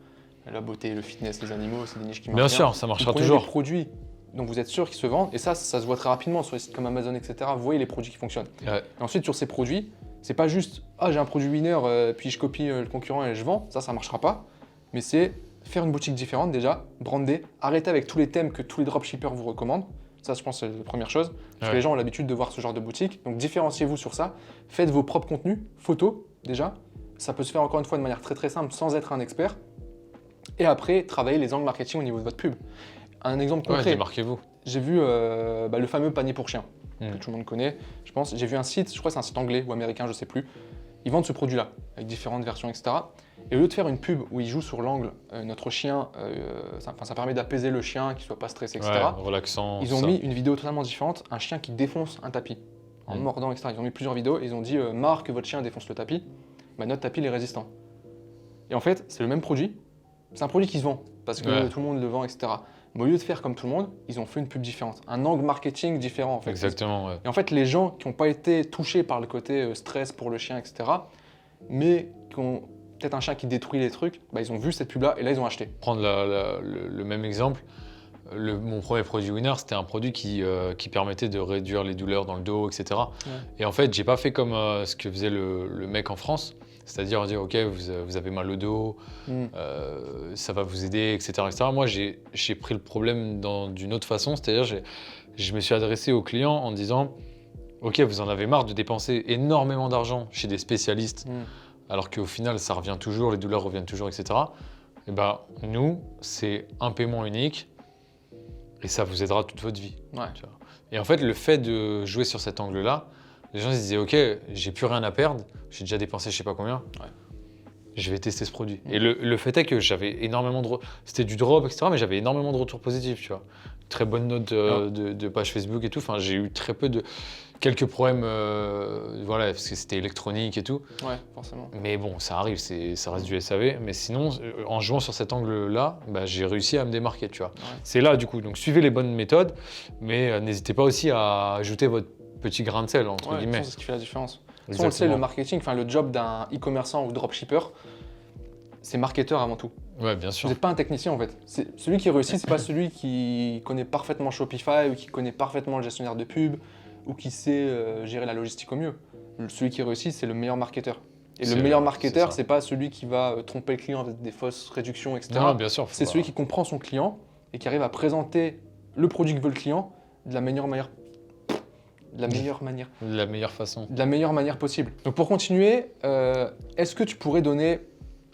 La beauté, le fitness, les animaux, c'est des niches qui marchent Bien bien. sûr, ça marchera vous prenez toujours. des produits dont vous êtes sûr qu'ils se vendent, et ça se voit très rapidement sur les sites comme Amazon, etc. Vous voyez les produits qui fonctionnent. Ouais. Et ensuite, sur ces produits, c'est pas juste « Ah, j'ai un produit winner, puis je copie le concurrent et je vends », ça marchera pas. Mais c'est faire une boutique différente déjà, brander, arrêter avec tous les thèmes que tous les dropshippers vous recommandent. Ça, je pense, c'est la première chose. Parce que les gens ont l'habitude de voir ce genre de boutique. Donc, différenciez-vous sur ça. Faites vos propres contenus, photos, déjà. Ça peut se faire encore une fois de manière très très simple, sans être un expert. Et après, travaillez les angles marketing au niveau de votre pub. Un exemple concret. Démarquez-vous. J'ai vu le fameux panier pour chiens, que tout le monde connaît, je pense. J'ai vu un site, je crois que c'est un site anglais ou américain, je sais plus. Ils vendent ce produit-là, avec différentes versions, etc. Et au lieu de faire une pub où ils jouent sur l'angle, notre chien, ça permet d'apaiser le chien, qu'il soit pas stressé, etc. Ouais, relaxant. Ils ont mis une vidéo totalement différente, un chien qui défonce un tapis, en mordant, etc. Ils ont mis plusieurs vidéos et ils ont dit marre que votre chien défonce le tapis, bah, notre tapis il est résistant. Et en fait, c'est le même produit, c'est un produit qui se vend, parce que tout le monde le vend, etc. Mais au lieu de faire comme tout le monde, ils ont fait une pub différente, un angle marketing différent en fait. Exactement, ouais. Et en fait, les gens qui n'ont pas été touchés par le côté stress pour le chien, etc., mais qui ont peut-être un chien qui détruit les trucs, bah, ils ont vu cette pub-là et là, ils ont acheté. Prendre le même exemple, mon premier produit winner, c'était un produit qui permettait de réduire les douleurs dans le dos, etc. Ouais. Et en fait, j'ai pas fait comme ce que faisait le mec en France, c'est-à-dire dire ok, vous avez mal au dos, ça va vous aider, etc. Moi, j'ai pris le problème d'une autre façon, c'est-à-dire je me suis adressé aux clients en disant ok, vous en avez marre de dépenser énormément d'argent chez des spécialistes, Mm. alors qu'au final, ça revient toujours, les douleurs reviennent toujours, etc. Et ben, nous, c'est un paiement unique et ça vous aidera toute votre vie. Ouais. Tu vois. Et en fait, le fait de jouer sur cet angle-là, les gens se disaient, ok, j'ai plus rien à perdre, j'ai déjà dépensé je sais pas combien. Ouais. Je vais tester ce produit. Et le fait est que j'avais énormément de... C'était du drop, etc. Mais j'avais énormément de retours positifs, tu vois. Très bonne note de page Facebook et tout. Enfin, j'ai eu très peu de... Quelques problèmes, voilà, parce que c'était électronique et tout. Ouais, forcément. Mais bon, ça arrive, ça reste du SAV. Mais sinon, en jouant sur cet angle-là, bah, j'ai réussi à me démarquer, tu vois. Ouais. C'est là, du coup. Donc, suivez les bonnes méthodes. Mais n'hésitez pas aussi à ajouter votre petit grain de sel, entre Ouais, guillemets. c'est ce qui fait la différence. De toute façon, on le sait, le marketing, enfin le job d'un e-commerçant ou dropshipper, c'est marketeur avant tout. Ouais, bien sûr. Vous n'êtes pas un technicien en fait. Celui qui réussit, c'est pas celui qui connaît parfaitement Shopify ou qui connaît parfaitement le gestionnaire de pub ou qui sait gérer la logistique au mieux. Celui qui réussit, c'est le meilleur marketeur. Et le meilleur marketeur, c'est pas celui qui va tromper le client avec des fausses réductions, etc. Non, bien sûr. C'est celui qui comprend son client et qui arrive à présenter le produit que veut le client de la meilleure manière. De la meilleure manière. De la meilleure façon. De la meilleure manière possible. Donc pour continuer, est-ce que tu pourrais donner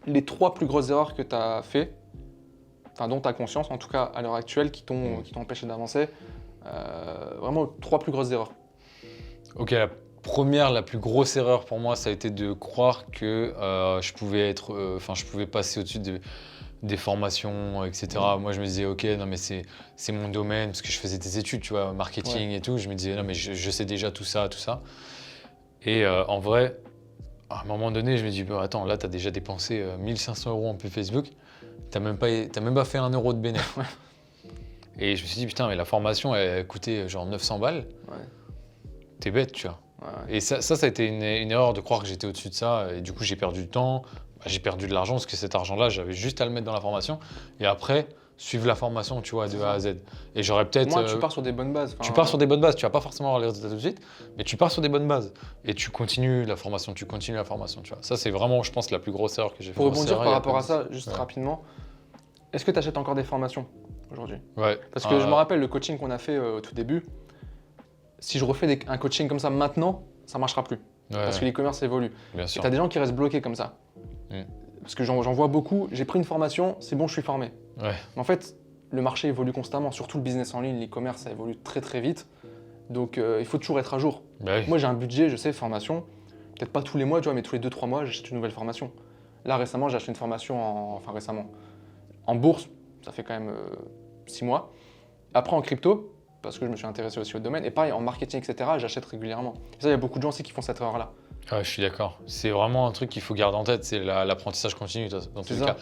les 3 plus grosses erreurs que tu as fait, enfin dont tu as conscience en tout cas à l'heure actuelle, qui t'ont empêché d'avancer, vraiment 3 plus grosses erreurs. Ok, la première, la plus grosse erreur pour moi, ça a été de croire que je pouvais passer au-dessus des formations, etc. Moi, je me disais, ok, non, mais c'est mon domaine, parce que je faisais des études, tu vois, marketing et tout. Je me disais, non, mais je sais déjà tout ça, tout ça. Et en vrai, à un moment donné, je me dis, bah, attends, là, tu as déjà dépensé 1500 € en pub Facebook. T'as même pas fait 1 euro de bénéfice. Et je me suis dit, putain, mais la formation, elle coûtait genre 900 balles. Ouais. T'es bête, tu vois. Ouais. Et ça a été une erreur de croire que j'étais au-dessus de ça. Et du coup, j'ai perdu du temps, j'ai perdu de l'argent parce que cet argent-là, j'avais juste à le mettre dans la formation. Et après, suivre la formation, tu vois, de A à Z. Et j'aurais peut-être. Moi, tu pars sur des bonnes bases. Tu pars sur des bonnes bases. Tu vas pas forcément avoir les résultats tout de suite, mais tu pars sur des bonnes bases. Et tu continues la formation, tu vois. Ça, c'est vraiment, je pense, la plus grosse erreur que j'ai faite. Pour rebondir par rapport à ça, juste rapidement, est-ce que tu achètes encore des formations aujourd'hui? Ouais. Parce que je me rappelle le coaching qu'on a fait au tout début. Si je refais un coaching comme ça maintenant, ça marchera plus. Parce que l'e-commerce évolue. Bien sûr. Et tu as des gens qui restent bloqués comme ça. Parce que j'en vois beaucoup, j'ai pris une formation, c'est bon, je suis formé. Ouais. Mais en fait, le marché évolue constamment, surtout le business en ligne, l'e-commerce, ça évolue très très vite. Donc il faut toujours être à jour. Bah oui. Moi j'ai un budget, je sais, formation, peut-être pas tous les mois, tu vois, mais tous les 2-3 mois, j'achète une nouvelle formation. Là récemment, j'ai acheté une formation, en bourse, ça fait quand même 6 mois. Après en crypto, parce que je me suis intéressé aussi au domaine, et pareil en marketing, etc., j'achète régulièrement. Et ça, il y a beaucoup de gens aussi qui font cette erreur-là. Ah, je suis d'accord. C'est vraiment un truc qu'il faut garder en tête, c'est l'apprentissage continu dans tous les cas.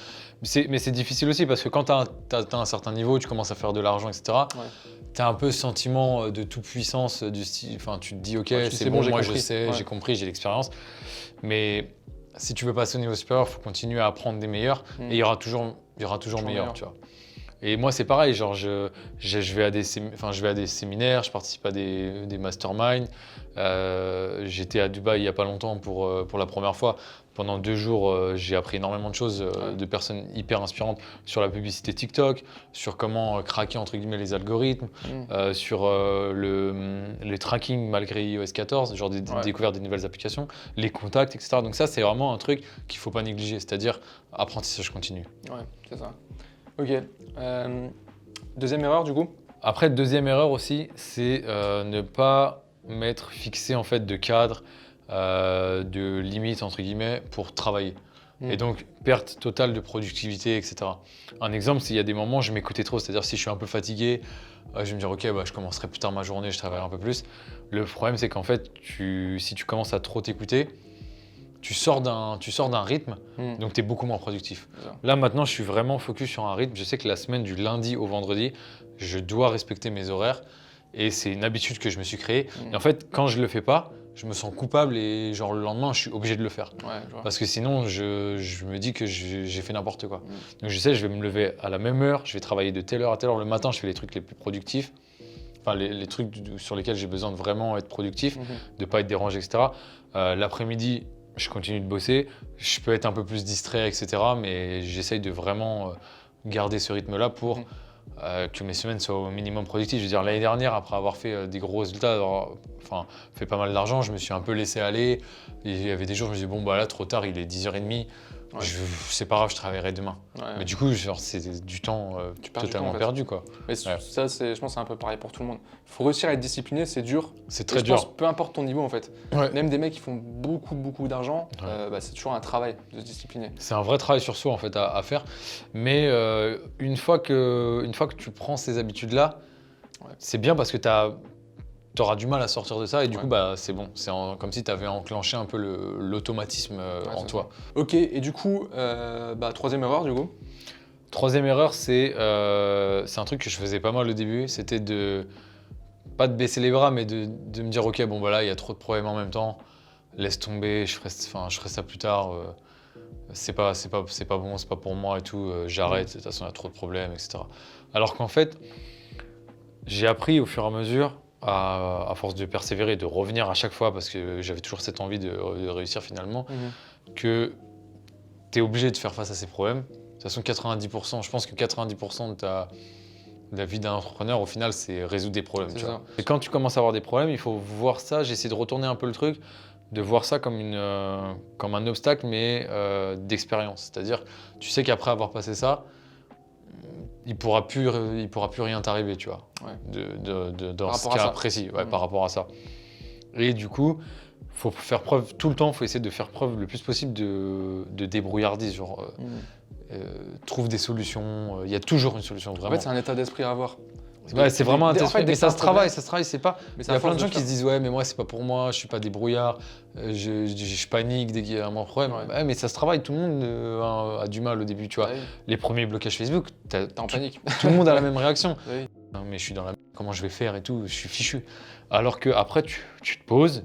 Mais c'est difficile aussi parce que quand tu as un certain niveau, tu commences à faire de l'argent, etc., tu as un peu ce sentiment de toute-puissance du style. Enfin, tu te dis, ok, c'est bon, moi je sais, j'ai compris, j'ai l'expérience. Mais si tu veux passer au niveau supérieur, il faut continuer à apprendre des meilleurs et il y aura toujours meilleur, tu vois. Et moi, c'est pareil, genre je vais à des séminaires, je participe à des masterminds. J'étais à Dubaï il n'y a pas longtemps pour la première fois. Pendant 2 jours, j'ai appris énormément de choses de personnes hyper inspirantes sur la publicité TikTok, sur comment craquer entre guillemets les algorithmes, sur le tracking malgré iOS 14, genre découvert des nouvelles applications, les contacts, etc. Donc ça, c'est vraiment un truc qu'il ne faut pas négliger, c'est-à-dire apprentissage continu. Ouais, c'est ça. Ok. Deuxième erreur du coup? Après, deuxième erreur aussi, c'est ne pas m'être fixé en fait de cadre, de limite entre guillemets pour travailler. Et donc perte totale de productivité, etc. Un exemple, c'est qu'il y a des moments où je m'écoutais trop, c'est-à-dire si je suis un peu fatigué, je vais me dire ok, bah, je commencerai plus tard ma journée, je travaillerai un peu plus. Le problème, c'est qu'en fait, si tu commences à trop t'écouter, tu sors d'un rythme, donc tu es beaucoup moins productif. Là, maintenant, je suis vraiment focus sur un rythme. Je sais que la semaine du lundi au vendredi, je dois respecter mes horaires et c'est une habitude que je me suis créée. Et en fait, quand je ne le fais pas, je me sens coupable et genre le lendemain, je suis obligé de le faire. Parce que sinon, je me dis que j'ai fait n'importe quoi. Donc je sais, je vais me lever à la même heure, je vais travailler de telle heure à telle heure. Le matin, je fais les trucs les plus productifs. Enfin, les trucs sur lesquels j'ai besoin de vraiment être productif, de ne pas être dérangé, etc. L'après-midi, je continue de bosser, je peux être un peu plus distrait, etc. Mais j'essaye de vraiment garder ce rythme-là pour que mes semaines soient au minimum productives. Je veux dire, l'année dernière, après avoir fait des gros résultats, enfin, fait pas mal d'argent, je me suis un peu laissé aller. Et il y avait des jours où je me disais, bon, bah là, trop tard, il est 10h30. Ouais. C'est pas grave, je travaillerai demain. Ouais. Mais du coup, genre, c'est du temps Tu perds du totalement temps, en fait. perdu, quoi. Mais Ouais. ça, je pense que c'est un peu pareil pour tout le monde. Il faut réussir à être discipliné, c'est dur. C'est Et très je dur. pense, peu importe ton niveau en fait. Ouais. Même des mecs qui font beaucoup d'argent, Ouais. c'est toujours un travail de se discipliner. C'est un vrai travail sur soi en fait à faire. Mais une fois que tu prends ces habitudes-là, Ouais. c'est bien parce que tu auras du mal à sortir de ça et du Ouais. coup c'est bon. C'est comme si tu avais enclenché un peu l'automatisme Ouais, en c'est toi. ça. Ok, et du coup, troisième erreur du coup. Troisième erreur, c'est un truc que je faisais pas mal au début, c'était pas de baisser les bras, mais de me dire ok bon bah là il y a trop de problèmes en même temps, laisse tomber, je ferai ça plus tard. C'est pas bon, c'est pas pour moi et tout, j'arrête, de toute façon il y a trop de problèmes, etc. Alors qu'en fait, j'ai appris au fur et à mesure, à force de persévérer, de revenir à chaque fois, parce que j'avais toujours cette envie de réussir finalement, que tu es obligé de faire face à ces problèmes. De toute façon, 90%, je pense que 90% de la vie d'un entrepreneur, au final, c'est résoudre des problèmes. C'est Tu vois. ça. Et quand tu commences à avoir des problèmes, il faut voir ça, j'ai essayé de retourner un peu le truc, de voir ça comme un obstacle, mais d'expérience. C'est-à-dire, tu sais qu'après avoir passé ça, il pourra plus rien t'arriver, tu vois, Ouais. dans Par ce rapport à cas ça. précis, par rapport à ça. Et du coup, faut faire preuve tout le temps, faut essayer de faire preuve le plus possible de débrouillardise, genre trouve des solutions, il y a toujours une solution, En vraiment. fait, c'est un état d'esprit à avoir. Ouais, c'est vraiment un Dès- en test, fait, dès mais que ça t'as se un problème- travaille, c'est pas. Mais Il y a à plein force de gens qui faire. se disent ouais mais moi c'est pas pour moi, je suis pas débrouillard, je panique dès qu'il y a un problème. Ouais. Ouais, mais ça se travaille, tout le monde a du mal au début, tu vois. Ouais, Les premiers blocages Facebook, t'es en panique. tout le monde a la même réaction. Oui. Non, mais je suis dans la merde, comment je vais faire et tout, je suis fichu. Alors que après tu te poses,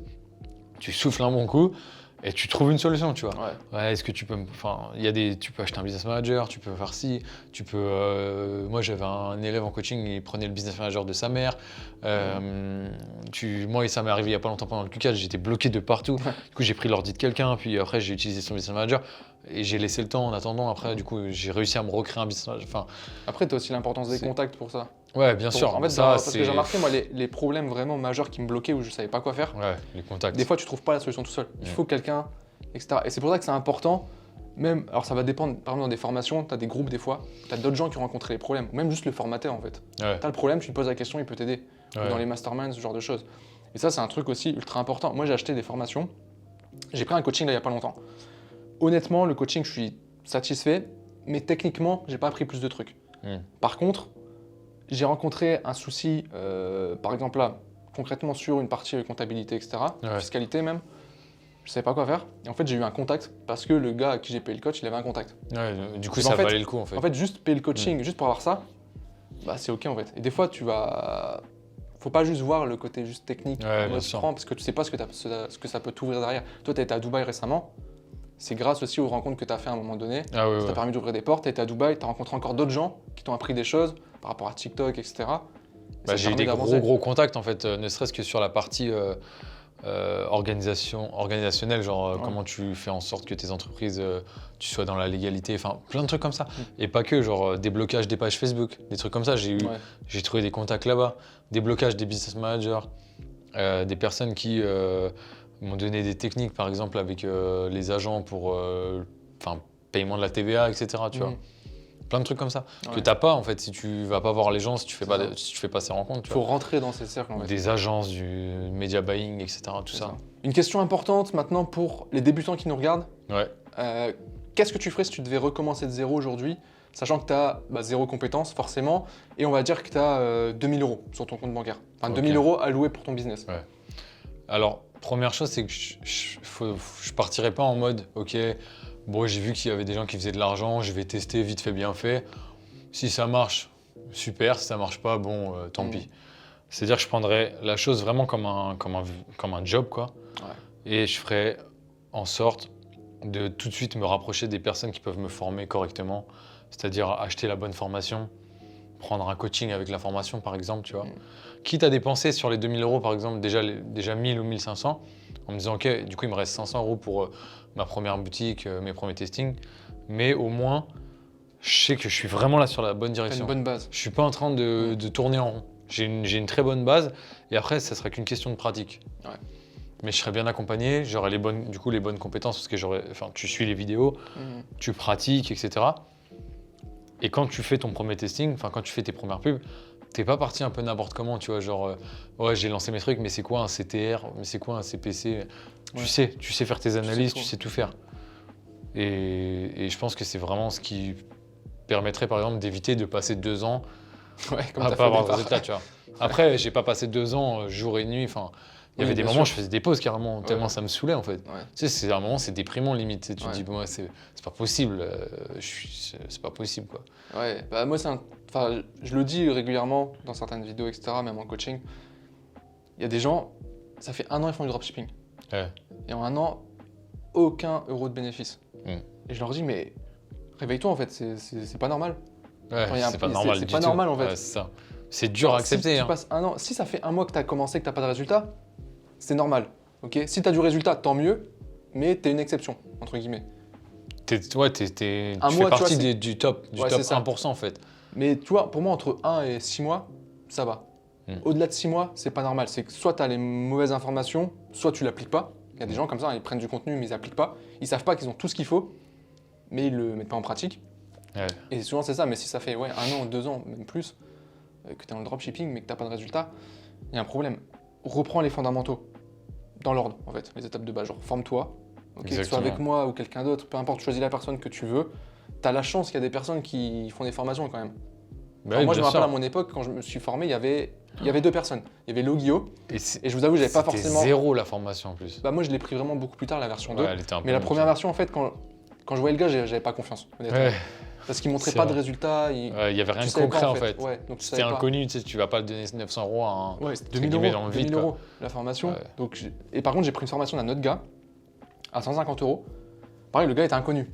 tu souffles un bon coup et tu trouves une solution, tu vois. Ouais, est-ce que tu peux tu peux acheter un business manager, tu peux faire ci, tu peux moi j'avais un élève en coaching, il prenait le business manager de sa mère. Moi ça m'est arrivé il y a pas longtemps pendant le Q4, j'étais bloqué de partout. Du coup, j'ai pris l'ordi de quelqu'un, puis après j'ai utilisé son business manager et j'ai laissé le temps en attendant. Après du coup, j'ai réussi à me recréer un business manager. Après, t'as aussi l'importance des C'est- contacts pour ça. Ouais, bien sûr. En fait, ça parce que j'ai remarqué, moi, les problèmes vraiment majeurs qui me bloquaient où je savais pas quoi faire, Ouais, les contacts. des fois, tu trouves pas la solution tout seul. Il faut quelqu'un, etc. Et c'est pour ça que c'est important, même, alors ça va dépendre, par exemple, dans des formations, tu as des groupes des fois, tu as d'autres gens qui ont rencontré les problèmes, ou même juste le formateur en fait. Ouais. Tu as le problème, tu lui poses la question, il peut t'aider. Ou Ouais. dans les masterminds, ce genre de choses. Et ça, c'est un truc aussi ultra important. Moi, j'ai acheté des formations, j'ai pris un coaching là, il y a pas longtemps. Honnêtement, le coaching, je suis satisfait, mais techniquement, j'ai pas appris plus de trucs. Par contre, j'ai rencontré un souci, par exemple là, concrètement sur une partie comptabilité, etc., Ouais. fiscalité même, je savais pas quoi faire. Et en fait, j'ai eu un contact parce que le gars à qui j'ai payé le coach, il avait un contact. Ouais, du coup, Donc, ça en fait- valait le coup en fait. En fait, juste payer le coaching, juste pour avoir ça, c'est ok en fait. Et des fois, faut pas juste voir le côté juste technique, Ouais, en bien mode sûr. prends, parce que tu sais pas ce que ça peut t'ouvrir derrière. Toi, tu as été à Dubaï récemment. C'est grâce aussi aux rencontres que tu as fait à un moment donné. Ah ouais, Ça t'a ouais. permis d'ouvrir des portes. Tu été à Dubaï, tu as rencontré encore d'autres gens qui t'ont appris des choses par rapport à TikTok, etc. Et ça J'ai eu permet des d'avancer. gros contacts en fait, ne serait-ce que sur la partie organisationnelle, genre Ouais. comment tu fais en sorte que tes entreprises, tu sois dans la légalité, enfin plein de trucs comme ça. Et pas que, genre déblocage des pages Facebook, des trucs comme ça, Ouais. j'ai trouvé des contacts là-bas, déblocage des business managers, des personnes qui m'ont donné des techniques par exemple avec les agents pour paiement de la TVA, etc. Tu vois. Plein de trucs comme ça que Ouais. t'as pas en fait si tu vas pas voir les gens, si tu fais C'est pas, ça. si tu fais pas ces rencontres. Tu Il faut vois. rentrer dans ces cercles en fait. Des agences, du media buying, etc. Tout C'est ça. Une question importante maintenant pour les débutants qui nous regardent. Ouais. Qu'est-ce que tu ferais si tu devais recommencer de zéro aujourd'hui, sachant que tu as zéro compétence forcément, et on va dire que tu as 2000 euros sur ton compte bancaire. Enfin, Ok. 2000 euros alloués pour ton business. Ouais. Alors, première chose, c'est que je partirais pas en mode, ok, bon, j'ai vu qu'il y avait des gens qui faisaient de l'argent, je vais tester vite fait, bien fait. Si ça marche, super. Si ça marche pas, bon, tant pis. C'est-à-dire que je prendrais la chose vraiment comme un job, quoi. Ouais. Et je ferais en sorte de tout de suite me rapprocher des personnes qui peuvent me former correctement. C'est-à-dire acheter la bonne formation, prendre un coaching avec la formation, par exemple, tu vois. Quitte à dépenser sur les 2000 euros, par exemple, déjà 1000 ou 1500, en me disant, ok, du coup, il me reste 500 euros pour ma première boutique, mes premiers testings, mais au moins, je sais que je suis vraiment là sur la bonne T'as une direction. bonne base. Je suis pas en train de tourner en rond. J'ai une très bonne base et après, ça sera qu'une question de pratique. Ouais. Mais je serai bien accompagné, j'aurai les bonnes compétences parce que tu suis les vidéos, Mhm. tu pratiques, etc. Et quand tu fais ton premier testing, enfin quand tu fais tes premières pubs, t'es pas parti un peu n'importe comment, tu vois, genre ouais j'ai lancé mes trucs, mais c'est quoi un CTR, mais c'est quoi un CPC, Ouais. tu sais faire tes analyses, tout. tu sais tout faire. Et je pense que c'est vraiment ce qui permettrait par exemple d'éviter de passer 2 ans Ouais, comme à t'as pas fait au avoir de départ. résultat, tu vois. Après, j'ai pas passé 2 ans jour et nuit, enfin il y Oui, avait des bien moments où sûr. je faisais des pauses carrément, tellement Ouais. ça me saumait en fait. Ouais. Tu sais, c'est un moment, c'est déprimant limite. Tu sais, tu te Ouais. dis, bon, c'est pas possible, c'est pas possible quoi. Ouais, bah moi enfin, je le dis régulièrement dans certaines vidéos, etc., même en coaching. Il y a des gens, ça fait 1 an ils font du dropshipping. Ouais. Et en 1 an, aucun euro de bénéfice. Mm. Et je leur dis, mais réveille-toi en fait, c'est pas normal. Ouais, Enfin, il y a un- c'est pas c'est- normal c'est du pas tout. normal, en fait. Ouais, c'est ça. C'est dur à accepter. Si tu hein. passes 1 an, si ça fait 1 mois que tu as commencé, que tu n'as pas de résultat, c'est normal. Ok, si tu as du résultat, tant mieux, mais tu es une exception, entre guillemets. Ouais, tu Un fais mois, tu vois, partie c'est- du top Ouais, c'est ça. 1% en fait. Mais tu vois, pour moi, entre 1 et 6 mois, ça va. Mm. Au-delà de 6 mois, c'est pas normal. C'est que soit tu as les mauvaises informations, soit tu l'appliques pas. Il y a des gens comme ça, ils prennent du contenu, mais ils appliquent pas. Ils savent pas qu'ils ont tout ce qu'il faut, mais ils le mettent pas en pratique. Ouais. Et souvent, c'est ça. Mais si ça fait 1 an, 2 ans, même plus, que tu es dans le dropshipping, mais que tu n'as pas de résultat, il y a un problème. Reprends les fondamentaux, dans l'ordre, en fait, les étapes de base. Genre, forme-toi, ok, que ce soit Exactement. avec moi ou quelqu'un d'autre, peu importe, choisis la personne que tu veux. Tu as la chance qu'il y a des personnes qui font des formations quand même. Bah Enfin, oui, moi, je me bien rappelle sûr. à mon époque, quand je me suis formé, il y avait 2 personnes. Il y avait Logio, Et c'est- et je vous avoue, j'avais pas c'était forcément. zéro la formation en plus. Bah, moi, je l'ai pris vraiment beaucoup plus tard, la version 2. Ouais, elle était un peu Mais la longue, première ça. version, en fait, quand je voyais le gars, j'avais pas confiance, honnêtement. Ouais, Parce qu'il montrait c'est pas de vrai. résultats. Ouais, il y avait rien tu de savais concret pas, en fait. Ouais, donc tu C'était savais pas. inconnu, tu sais, tu vas pas le donner 900 euros à un. Ouais, c'était entre 2000 guillemets, euros, dans le 2000 vide, quoi. euros la formation. Ouais. Donc, et par contre, j'ai pris une formation d'un autre gars à 150 euros. Pareil, le gars était inconnu.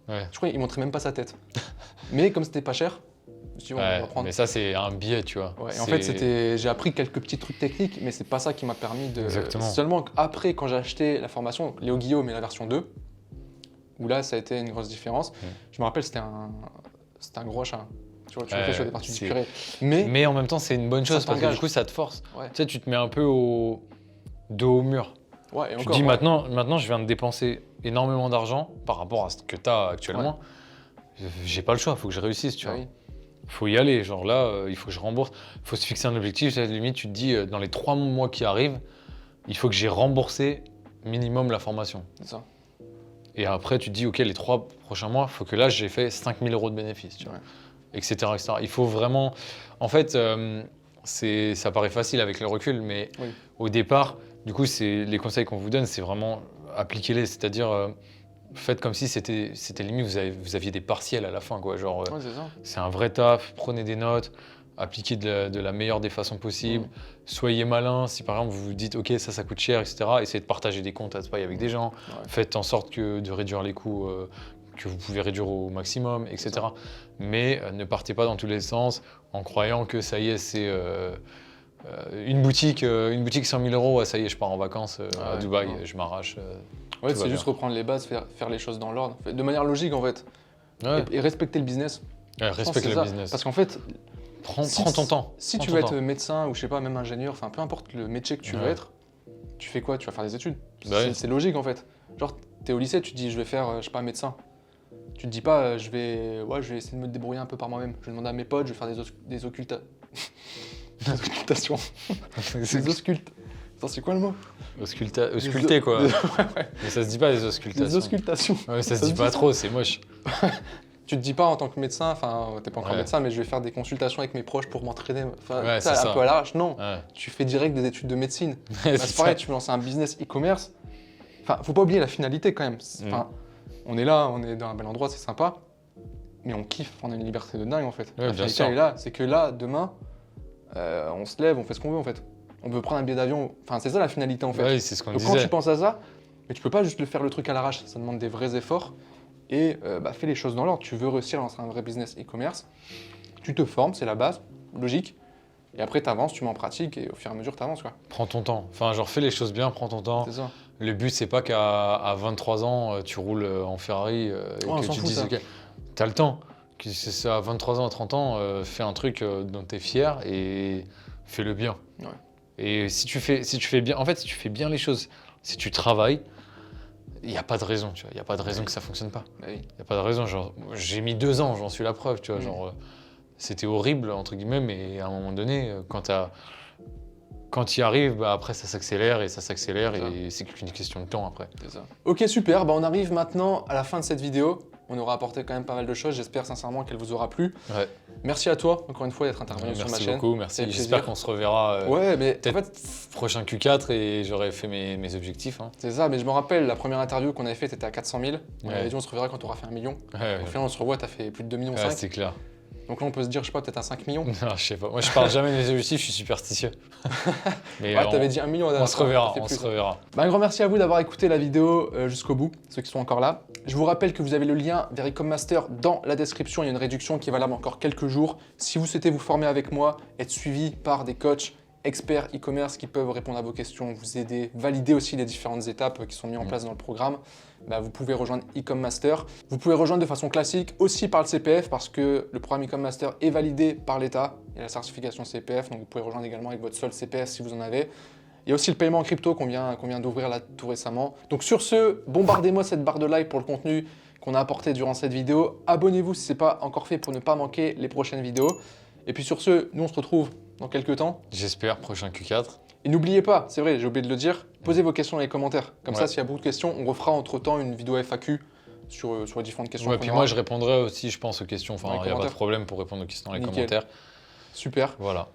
Ouais. Je crois qu'il montrait même pas sa tête. Mais comme c'était pas cher, je me suis dit, on Ouais, va prendre. mais ça c'est un biais, tu vois. Ouais, et en C'est- fait, j'ai appris quelques petits trucs techniques, mais c'est pas ça qui m'a permis de. Exactement. Seulement après, quand j'ai acheté la formation, Léo Guillaume, mais la version 2, où là, ça a été une grosse différence. Je me rappelle, c'était un gros achat. Tu vois, tu le fais sur des parties du c'est- purée. Mais, Mais en même temps, c'est une bonne Ça chose parce que t'engage. du coup, ça te force. ouais, Tu sais, tu te mets un peu au dos au mur. ouais, et Tu te encore. dis ouais. maintenant, je viens de dépenser énormément d'argent par rapport à ce que tu as actuellement. J'ai pas le choix, il faut que je réussisse, tu Ah vois. oui. Faut y aller, genre là, il faut que je rembourse. Il faut se fixer un objectif. À la limite, tu te dis, dans les 3 mois qui arrivent, il faut que j'ai remboursé minimum la formation. C'est ça. Et après, tu te dis, OK, les 3 prochains mois, il faut que là, j'ai fait 5 000 euros de bénéfices, tu vois, Ouais. etc., etc. Il faut vraiment... En fait, ça paraît facile avec le recul, mais Oui. au départ, du coup, les conseils qu'on vous donne, c'est vraiment appliquez-les. C'est-à-dire, faites comme si c'était limite, vous aviez des partiels à la fin, quoi. Genre, Ouais, c'est ça. c'est un vrai taf, prenez des notes, appliquez de la meilleure des façons possibles. Mm. Soyez malin, si par exemple vous vous dites ok ça coûte cher, etc. Essayez de partager des comptes à ce paille avec des gens. Ouais. Faites en sorte de réduire les coûts que vous pouvez réduire au maximum, etc. Mais ne partez pas dans tous les sens en croyant que ça y est c'est une boutique 100 000 euros, ouais, ça y est je pars en vacances à Ouais, Dubaï, non. je m'arrache. Ouais, Tout va c'est juste bien. reprendre les bases, faire les choses dans l'ordre, de manière logique en fait, Ouais. et respecter le business. Ouais, Je pense que respecte c'est le ça. business. Parce qu'en fait, Prends si- ton temps. si Prends tu ton veux temps. être médecin ou je sais pas, même ingénieur, enfin peu importe le métier que tu veux Ouais. être, tu fais quoi? Tu vas faire des études. Bah oui. C'est logique en fait. Genre, t'es au lycée, tu te dis je vais faire, je sais pas, médecin. Tu te dis pas je vais essayer de me débrouiller un peu par moi-même. Je vais demander à mes potes, je vais faire des des occultations. Des auscultes. Attends, c'est quoi le mot? Ausculter quoi. Mais ça se dit pas des auscultations. Des auscultations. Ouais, ça se Ça dit se pas dit, trop, c'est moche. Tu te dis pas en tant que médecin, enfin t'es pas encore Ouais. médecin, mais je vais faire des consultations avec mes proches pour m'entraîner. Enfin, Ouais, ça, c'est un ça. peu à l'arrache, non. Ouais. Tu fais direct des études de médecine. C'est Bah, c'est pareil, ça. tu veux lancer un business e-commerce. Enfin, faut pas oublier la finalité quand même. Enfin, on est là, on est dans un bel endroit, c'est sympa. Mais on kiffe, on a une liberté de dingue en fait. Ouais, la bien finalité sûr. elle est là, c'est que là, demain, on se lève, on fait ce qu'on veut en fait. On peut prendre un billet d'avion. Enfin, c'est ça la finalité en fait. Ouais, c'est ce qu'on Donc quand disait. tu penses à ça, mais tu peux pas juste le faire le truc à l'arrache. Ça demande des vrais efforts. Et fais les choses dans l'ordre. Tu veux réussir à lancer un vrai business e-commerce. Tu te formes, c'est la base, logique. Et après, tu avances, tu mets en pratique et au fur et à mesure, tu avances. Prends ton temps. Enfin, genre, fais les choses bien, prends ton temps. C'est ça. Le but, c'est pas qu'à 23 ans, tu roules en Ferrari et on que s'en tu te fout, dises, ça. ok, t'as le temps. que c'est ça, à 23 ans, à 30 ans, fais un truc dont tu es fier et fais-le bien. Ouais. Et si tu fais bien, en fait, si tu fais bien les choses, si tu travailles, il n'y a pas de raison, tu vois. Il n'y a pas de raison que ça fonctionne pas. Bah oui. Il n'y a pas de raison. Genre, j'ai mis 2 ans, j'en suis la preuve, tu vois. Mm. Genre, c'était horrible, entre guillemets, mais à un moment donné, quand tu y arrives, bah, après, ça s'accélère et ça s'accélère et c'est qu'une question de temps après. C'est ça. Ok, super. Bah, on arrive maintenant à la fin de cette vidéo. On aura apporté quand même pas mal de choses. J'espère sincèrement qu'elle vous aura plu. Ouais. Merci à toi, encore une fois, d'être intervenu sur ma Merci chaîne. beaucoup, merci. Ça fait J'espère plaisir. qu'on se reverra Ouais, mais en peut-être fait, prochain Q4 et j'aurai fait mes objectifs. Hein. c'est ça. Mais je me rappelle, la première interview qu'on avait faite, t'étais à 400 000. On Ouais. avait dit on se reverra quand tu auras fait 1 million. Ouais, Au final, on se revoit, t'as fait plus de 2,5 millions. ouais, c'est clair. Donc là, on peut se dire, je sais pas, peut-être à 5 millions. Non, je sais pas. Moi, je parle jamais de mes objectifs, je suis superstitieux. Mais Ouais, t'avais dit 1 million à la on dernière se fois, reverra, ça fait on plus, se hein. reverra. Bah, un grand merci à vous d'avoir écouté la vidéo jusqu'au bout, ceux qui sont encore là. Je vous rappelle que vous avez le lien vers Ecom Master dans la description. Il y a une réduction qui est valable encore quelques jours. Si vous souhaitez vous former avec moi, être suivi par des coachs experts e-commerce qui peuvent répondre à vos questions, vous aider, valider aussi les différentes étapes qui sont mises en place dans le programme, bah, vous pouvez rejoindre Ecom Master. Vous pouvez rejoindre de façon classique aussi par le CPF parce que le programme Ecom Master est validé par l'État. Il y a la certification CPF, donc vous pouvez rejoindre également avec votre solde CPF si vous en avez. Il y a aussi le paiement en crypto qu'on vient d'ouvrir là tout récemment. Donc sur ce, bombardez-moi cette barre de like pour le contenu qu'on a apporté durant cette vidéo. Abonnez-vous si ce n'est pas encore fait pour ne pas manquer les prochaines vidéos. Et puis sur ce, nous on se retrouve dans quelques temps. J'espère, prochain Q4. Et n'oubliez pas, c'est vrai, j'ai oublié de le dire, posez vos questions dans les commentaires. Comme ça, Ouais. s'il y a beaucoup de questions, on refera entre-temps une vidéo FAQ sur les différentes questions. Ouais, qu'on puis aura. moi, je répondrai aussi, je pense, aux questions. Enfin, Dans les il n'y a pas de commentaires. problème pour répondre aux questions dans les Nickel. commentaires. Super. Voilà.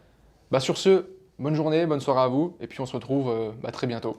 Bah sur ce, bonne journée, bonne soirée à vous. Et puis on se retrouve très bientôt.